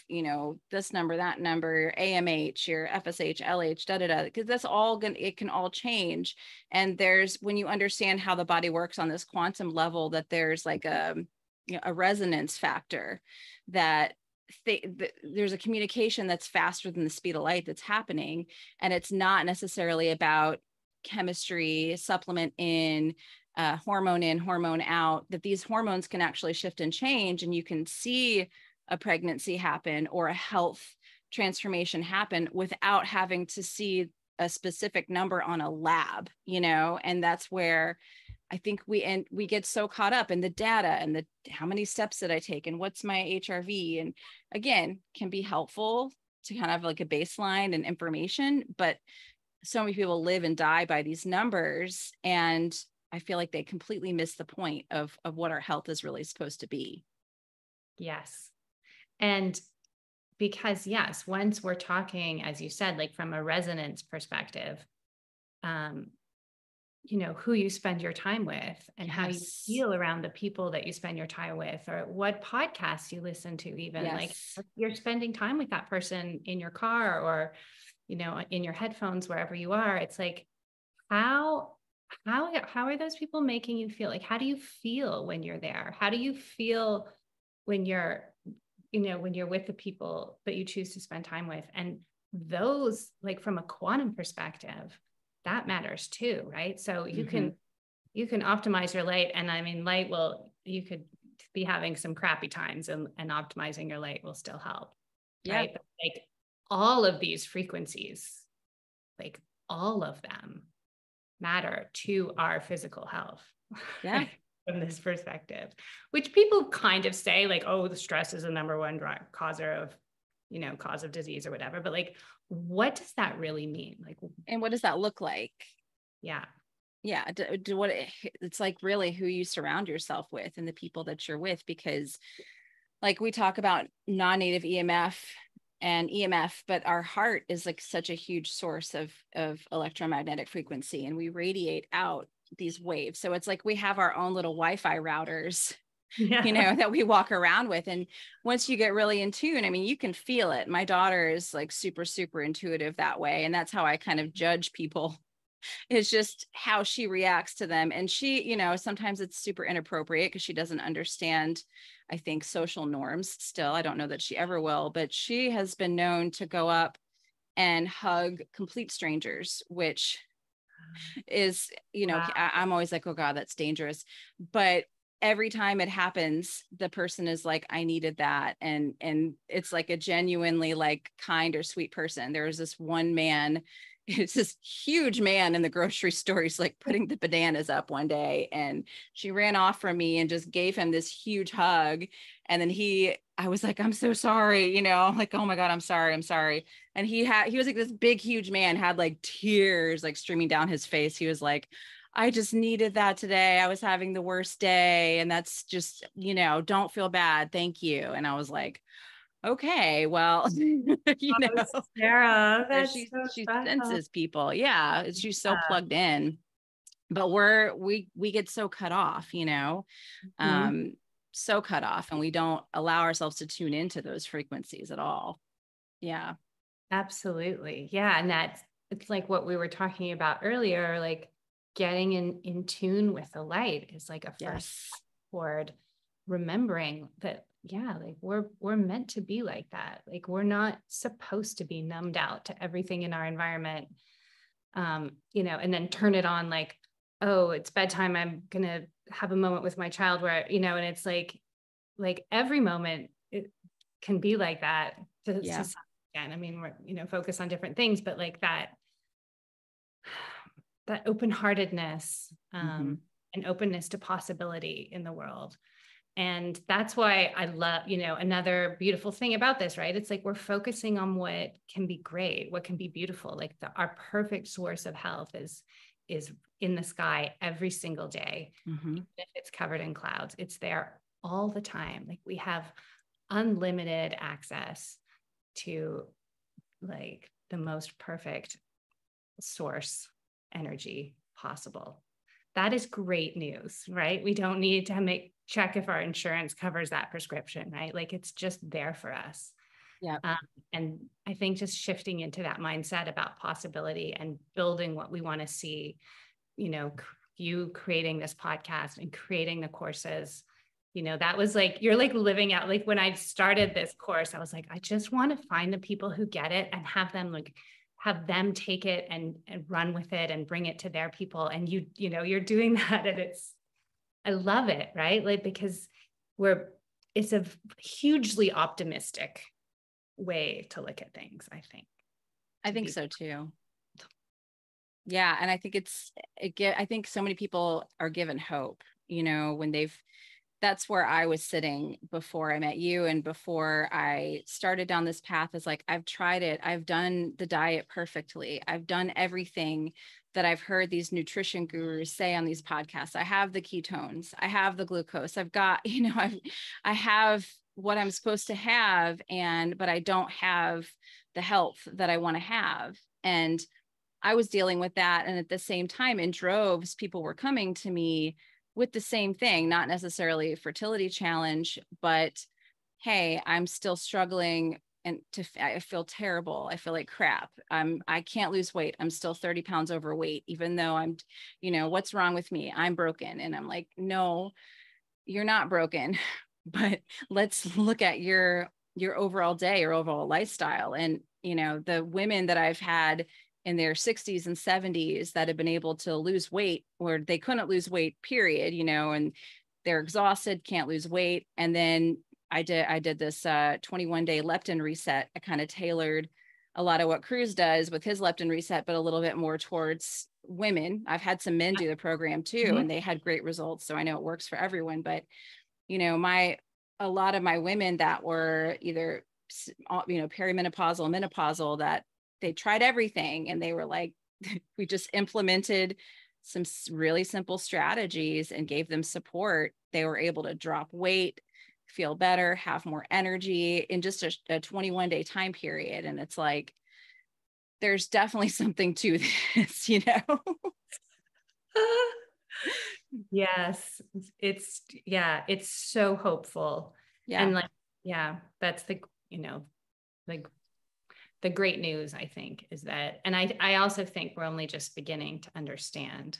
C: this number, that number, your AMH, your FSH, LH, because that's all it can all change. And when you understand how the body works on this quantum level, that there's like a resonance factor, that there's a communication that's faster than the speed of light that's happening. And it's not necessarily about chemistry, supplement in, hormone out, that these hormones can actually shift and change, and you can see a pregnancy happen or a health transformation happen without having to see a specific number on a lab, and that's where I think we get so caught up in the data and how many steps did I take and what's my HRV, and again, can be helpful to kind of like a baseline and information, but so many people live and die by these numbers, and I feel like they completely miss the point of what our health is really supposed to be.
B: Yes. And because yes, once we're talking, as you said, like from a resonance perspective, who you spend your time with and how you feel around the people that you spend your time with, or what podcasts you listen to, even like you're spending time with that person in your car or, in your headphones, wherever you are. It's like, how are those people making you feel? Like, how do you feel when you're there? How do you feel when you're with the people that you choose to spend time with? And those, like from a quantum perspective, that matters too, right? So you can optimize your light. And I mean, you could be having some crappy times and optimizing your light will still help.
C: Yeah.
B: Right. But like all of these frequencies, like all of them matter to our physical health.
C: Yeah.
B: From this perspective, which people kind of say like, oh, the stress is the number one cause of disease or whatever. But like, what does that really mean? Like,
C: and what does that look like?
B: Yeah.
C: Yeah. It's like really who you surround yourself with and the people that you're with, because like we talk about non-native EMF and EMF, but our heart is like such a huge source of electromagnetic frequency, and we radiate out these waves. So it's like we have our own little Wi-Fi routers,
B: Yeah.
C: you know, that we walk around with. And once you get really in tune, I mean, you can feel it. My daughter is like super, super intuitive that way. And that's how I kind of judge people. It's just how she reacts to them. And she, you know, sometimes it's super inappropriate because she doesn't understand, I think, social norms still. I don't know that she ever will, but she has been known to go up and hug complete strangers, which is, you know,
B: Wow.
C: I'm always like, oh God, that's dangerous. But every time it happens, the person is like, I needed that. And it's like a genuinely like kind or sweet person. There was this one man, it's this huge man in the grocery store. He's like putting the bananas up one day, and she ran off from me and just gave him this huge hug. And then I was like, I'm so sorry, you know, I'm like, oh my God, I'm sorry. And he was like this big, huge man, had like tears like streaming down his face. He was like, I just needed that today. I was having the worst day. And that's just, you know, don't feel bad. Thank you. And I was like, okay, well, you know,
B: Sarah, that's
C: she
B: so special.
C: senses people. Yeah. She's so plugged in, but we get so cut off, you know, so cut off, and we don't allow ourselves to tune into those frequencies at all. Yeah.
B: Absolutely. Yeah. And it's like what we were talking about earlier, like getting in tune with the light is like a first step toward remembering that, yeah, like we're meant to be like that. Like we're not supposed to be numbed out to everything in our environment. You know, and then turn it on like, oh, it's bedtime. I'm going to have a moment with my child where, you know, and it's like every moment it can be like that to some extent. I mean, we're, you know, focus on different things, but like that open-heartedness, and openness to possibility in the world. And that's why I love, you know, another beautiful thing about this, right? It's like, we're focusing on what can be great, what can be beautiful. Like our perfect source of health is in the sky every single day. Even if it's covered in clouds, it's there all the time. Like we have unlimited access to like the most perfect source energy possible. That is great news, right? We don't need to check if our insurance covers that prescription, right? Like it's just there for us.
C: Yeah.
B: And I think just shifting into that mindset about possibility and building what we want to see, you know, you creating this podcast and creating the courses, you know, that was like, you're like living out, like when I started this course, I was like, I just want to find the people who get it and have them take it and run with it and bring it to their people. And you know, you're doing that, and I love it, right? Like, because it's a hugely optimistic way to look at things, I think.
C: I think so too. Yeah. And I think I think so many people are given hope, you know, when that's where I was sitting before I met you and before I started down this path, is like, I've tried it. I've done the diet perfectly. I've done everything that I've heard these nutrition gurus say on these podcasts. I have the ketones, I have the glucose, I've got, you know, I have what I'm supposed to have, but I don't have the health that I want to have. And I was dealing with that. And at the same time, in droves, people were coming to me with the same thing, not necessarily a fertility challenge, but hey, I'm still struggling and I feel terrible. I feel like crap. I can't lose weight. I'm still 30 pounds overweight, even though I'm, you know, what's wrong with me? I'm broken. And I'm like, no, you're not broken, but let's look at your overall day, your overall lifestyle. And, you know, the women that I've had in their 60s and 70s that have been able to lose weight, or they couldn't lose weight, period, you know, and they're exhausted, can't lose weight. And then I did this 21-day leptin reset. I kind of tailored a lot of what Kruse does with his leptin reset, but a little bit more towards women. I've had some men do the program too, and they had great results. So I know it works for everyone, but you know, a lot of my women that were either, you know, perimenopausal, menopausal, that they tried everything and they were like, we just implemented some really simple strategies and gave them support. They were able to drop weight, feel better, have more energy in just a 21-day time period. And it's like, there's definitely something to this, you know?
B: Yes, it's so hopeful.
C: Yeah.
B: And like, yeah, that's the, like the great news, I think, is that, and I also think we're only just beginning to understand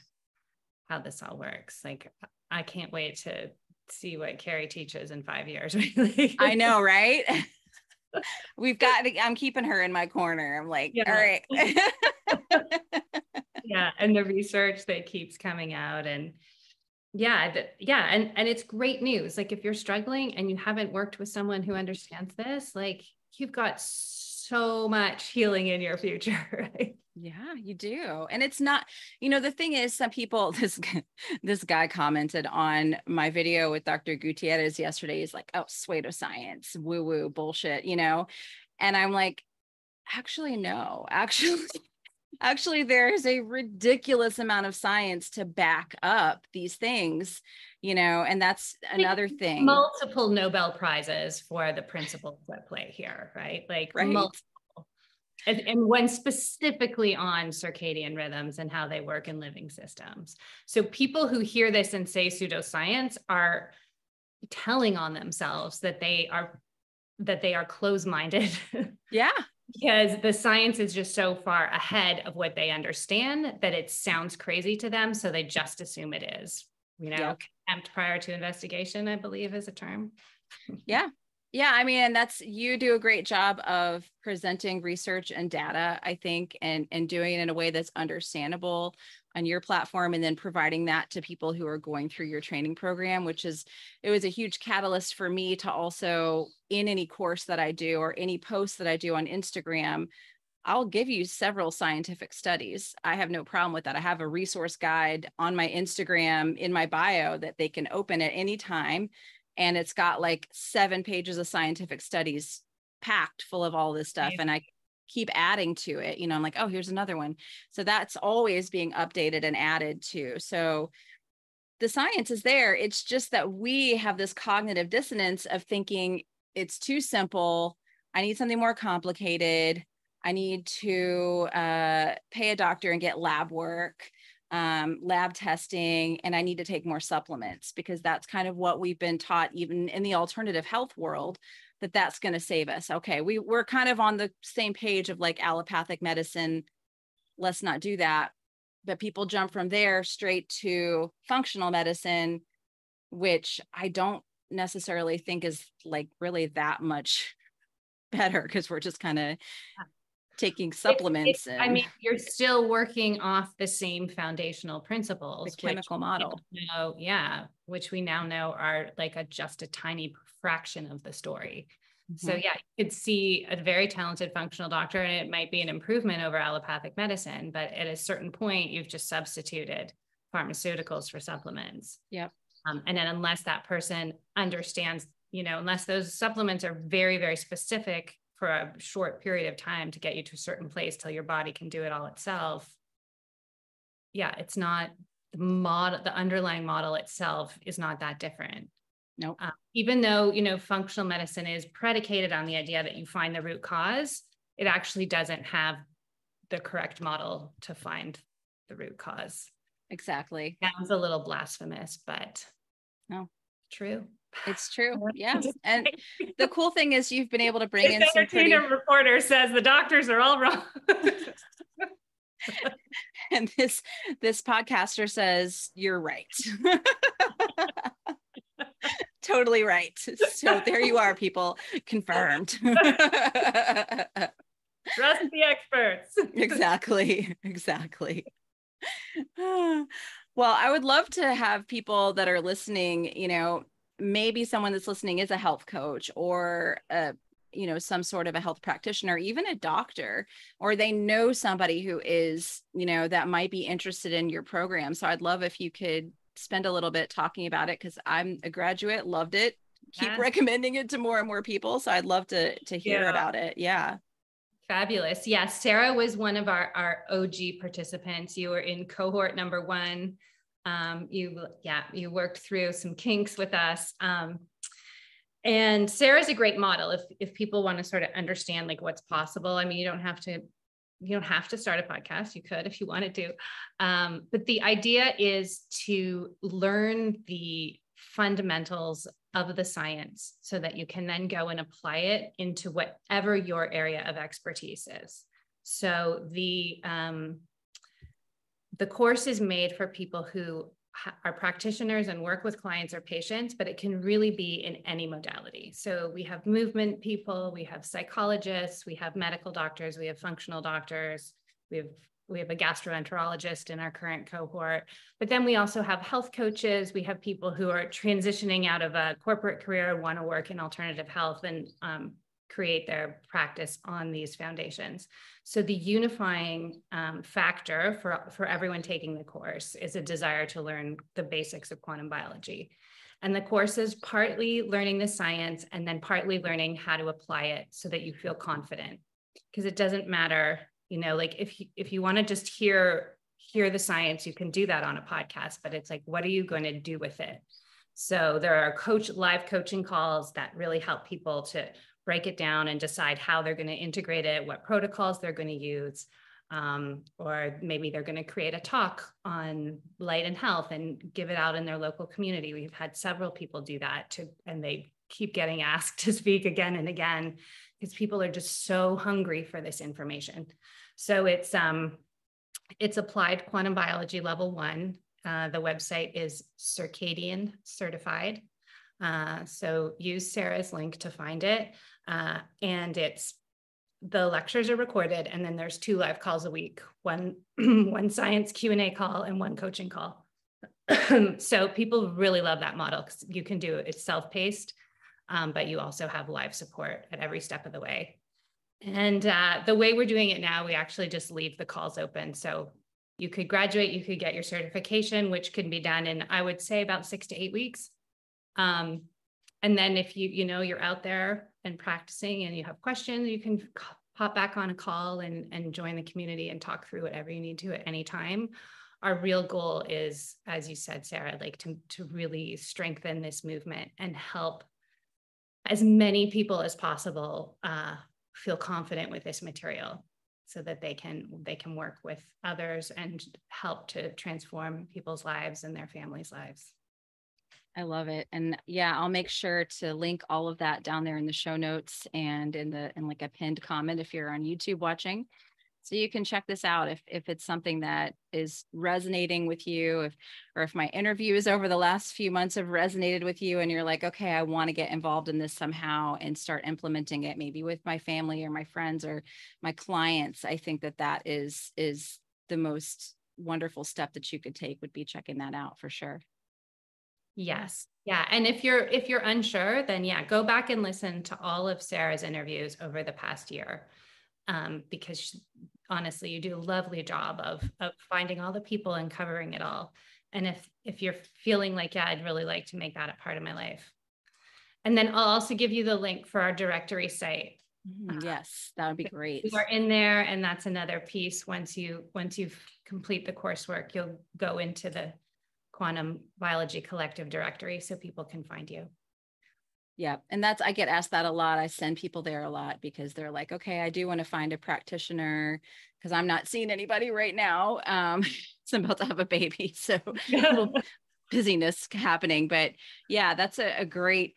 B: how this all works. Like, I can't wait to see what Carrie teaches in 5 years. Really.
C: I know, right? I'm keeping her in my corner. I'm like, all right.
B: Yeah. And the research that keeps coming out, and and it's great news. Like, if you're struggling and you haven't worked with someone who understands this, like, you've got so much healing in your future, right?
C: Yeah, you do. And it's not, the thing is, some people, this guy commented on my video with Dr. Gutierrez yesterday. He's like, oh, pseudoscience, woo-woo bullshit, And I'm like, actually, no, actually, there's a ridiculous amount of science to back up these things, and that's another thing.
B: Multiple Nobel Prizes for the principles at play here, right? Like,
C: right.
B: Multiple. And one specifically on circadian rhythms and how they work in living systems. So people who hear this and say pseudoscience are telling on themselves that they are closed-minded.
C: Yeah.
B: Because the science is just so far ahead of what they understand that it sounds crazy to them. So they just assume it is, contempt prior to investigation, I believe, is a term.
C: Yeah. Yeah. I mean, and you do a great job of presenting research and data, I think, and doing it in a way that's understandable on your platform, and then providing that to people who are going through your training program, it was a huge catalyst for me to also, in any course that I do or any post that I do on Instagram, I'll give you several scientific studies. I have no problem with that. I have a resource guide on my Instagram in my bio that they can open at any time. And it's got like 7 pages of scientific studies packed full of all this stuff. And I keep adding to it, I'm like, oh, here's another one. So that's always being updated and added to. So the science is there. It's just that we have this cognitive dissonance of thinking it's too simple. I need something more complicated. I need to pay a doctor and get lab work, lab testing, and I need to take more supplements, because that's kind of what we've been taught, even in the alternative health world, that's going to save us. Okay, we're kind of on the same page of like allopathic medicine. Let's not do that. But people jump from there straight to functional medicine, which I don't necessarily think is like really that much better, because we're just kind of taking supplements.
B: I mean, you're still working off the same foundational principles,
C: the chemical model.
B: Which we now know are like just a tiny fraction of the story.
C: Mm-hmm.
B: So yeah, you could see a very talented functional doctor, and it might be an improvement over allopathic medicine, but at a certain point, you've just substituted pharmaceuticals for supplements.
C: Yep.
B: And then unless that person understands, unless those supplements are very, very specific for a short period of time to get you to a certain place till your body can do it all itself. Yeah, it's not the model, the underlying model itself is not that different.
C: Nope.
B: Even though, functional medicine is predicated on the idea that you find the root cause, it actually doesn't have the correct model to find the root cause.
C: Exactly.
B: Sounds a little blasphemous, but
C: no,
B: true.
C: It's true. Yeah. And the cool thing is you've been able to bring in some
B: reporter says the doctors are all wrong.
C: And this podcaster says you're right. Totally right. So there you are, people. Confirmed.
B: Trust the experts.
C: Exactly. Well, I would love to have people that are listening, maybe someone that's listening is a health coach, or some sort of a health practitioner, even a doctor, or they know somebody who is, that might be interested in your program. So I'd love if you could spend a little bit talking about it, because I'm a graduate, loved it, keep recommending it to more and more people. So I'd love to hear about it. Yeah.
B: Fabulous. Yes. Sarah was one of our OG participants. You were in cohort number 1. You worked through some kinks with us. And Sarah's a great model if people want to sort of understand like what's possible. I mean, you don't have to start a podcast. You could if you wanted to. But the idea is to learn the fundamentals of the science so that you can then go and apply it into whatever your area of expertise is. So the course is made for people who are practitioners and work with clients or patients, but it can really be in any modality. So we have movement people, we have psychologists, we have medical doctors, we have functional doctors, we have a gastroenterologist in our current cohort, but then we also have health coaches. We have people who are transitioning out of a corporate career and want to work in alternative health and create their practice on these foundations. So the unifying factor for everyone taking the course is a desire to learn the basics of quantum biology. And the course is partly learning the science and then partly learning how to apply it so that you feel confident. Because it doesn't matter, like if you want to just hear the science, you can do that on a podcast, but it's like, what are you going to do with it? So there are live coaching calls that really help people to break it down and decide how they're going to integrate it, what protocols they're going to use, or maybe they're going to create a talk on light and health and give it out in their local community. We've had several people do that and they keep getting asked to speak again and again because people are just so hungry for this information. So it's applied quantum biology level 1. The website is Circadian certified. So use Sarah's link to find it. And the lectures are recorded, and then there's 2 live calls a week, one science Q&A call and 1 coaching call. So people really love that model because you can do it. It's self-paced, but you also have live support at every step of the way. And the way we're doing it now, we actually just leave the calls open. So you could graduate, you could get your certification, which can be done in, I would say, about 6 to 8 weeks. And then if you're out there and practicing and you have questions, you can pop back on a call and join the community and talk through whatever you need to at any time. Our real goal is, as you said, Sarah, like to really strengthen this movement and help as many people as possible feel confident with this material so that they can work with others and help to transform people's lives and their families' lives.
C: I love it. And yeah, I'll make sure to link all of that down there in the show notes and in like a pinned comment if you're on YouTube watching. So you can check this out if it's something that is resonating with you, or if my interviews over the last few months have resonated with you and you're like, okay, I want to get involved in this somehow and start implementing it maybe with my family or my friends or my clients. I think that is the most wonderful step that you could take, would be checking that out for sure.
B: Yes. Yeah. And if you're unsure, then go back and listen to all of Sarah's interviews over the past year. Because honestly, you do a lovely job of finding all the people and covering it all. And if you're feeling like, I'd really like to make that a part of my life. And then I'll also give you the link for our directory site.
C: Yes, that would be great.
B: You are in there, and that's another piece. Once you complete the coursework, you'll go into the Quantum Biology Collective directory so people can find you.
C: Yeah. And I get asked that a lot. I send people there a lot because they're like, okay, I do want to find a practitioner because I'm not seeing anybody right now. So I'm about to have a baby. So a little busyness happening, but yeah, that's a great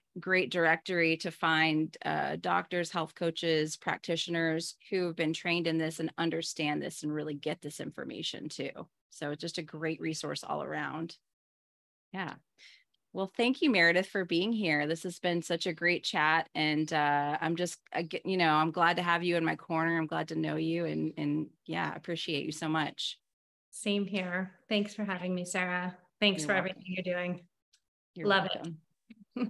C: directory to find doctors, health coaches, practitioners who have been trained in this and understand this and really get this information too. So it's just a great resource all around. Yeah. Well, thank you, Meredith, for being here. This has been such a great chat. And I'm glad to have you in my corner. I'm glad to know you and yeah, appreciate you so much.
B: Same here. Thanks for having me, Sarah. Thanks for everything you're doing.
C: You're
B: Love
C: welcome.
B: it.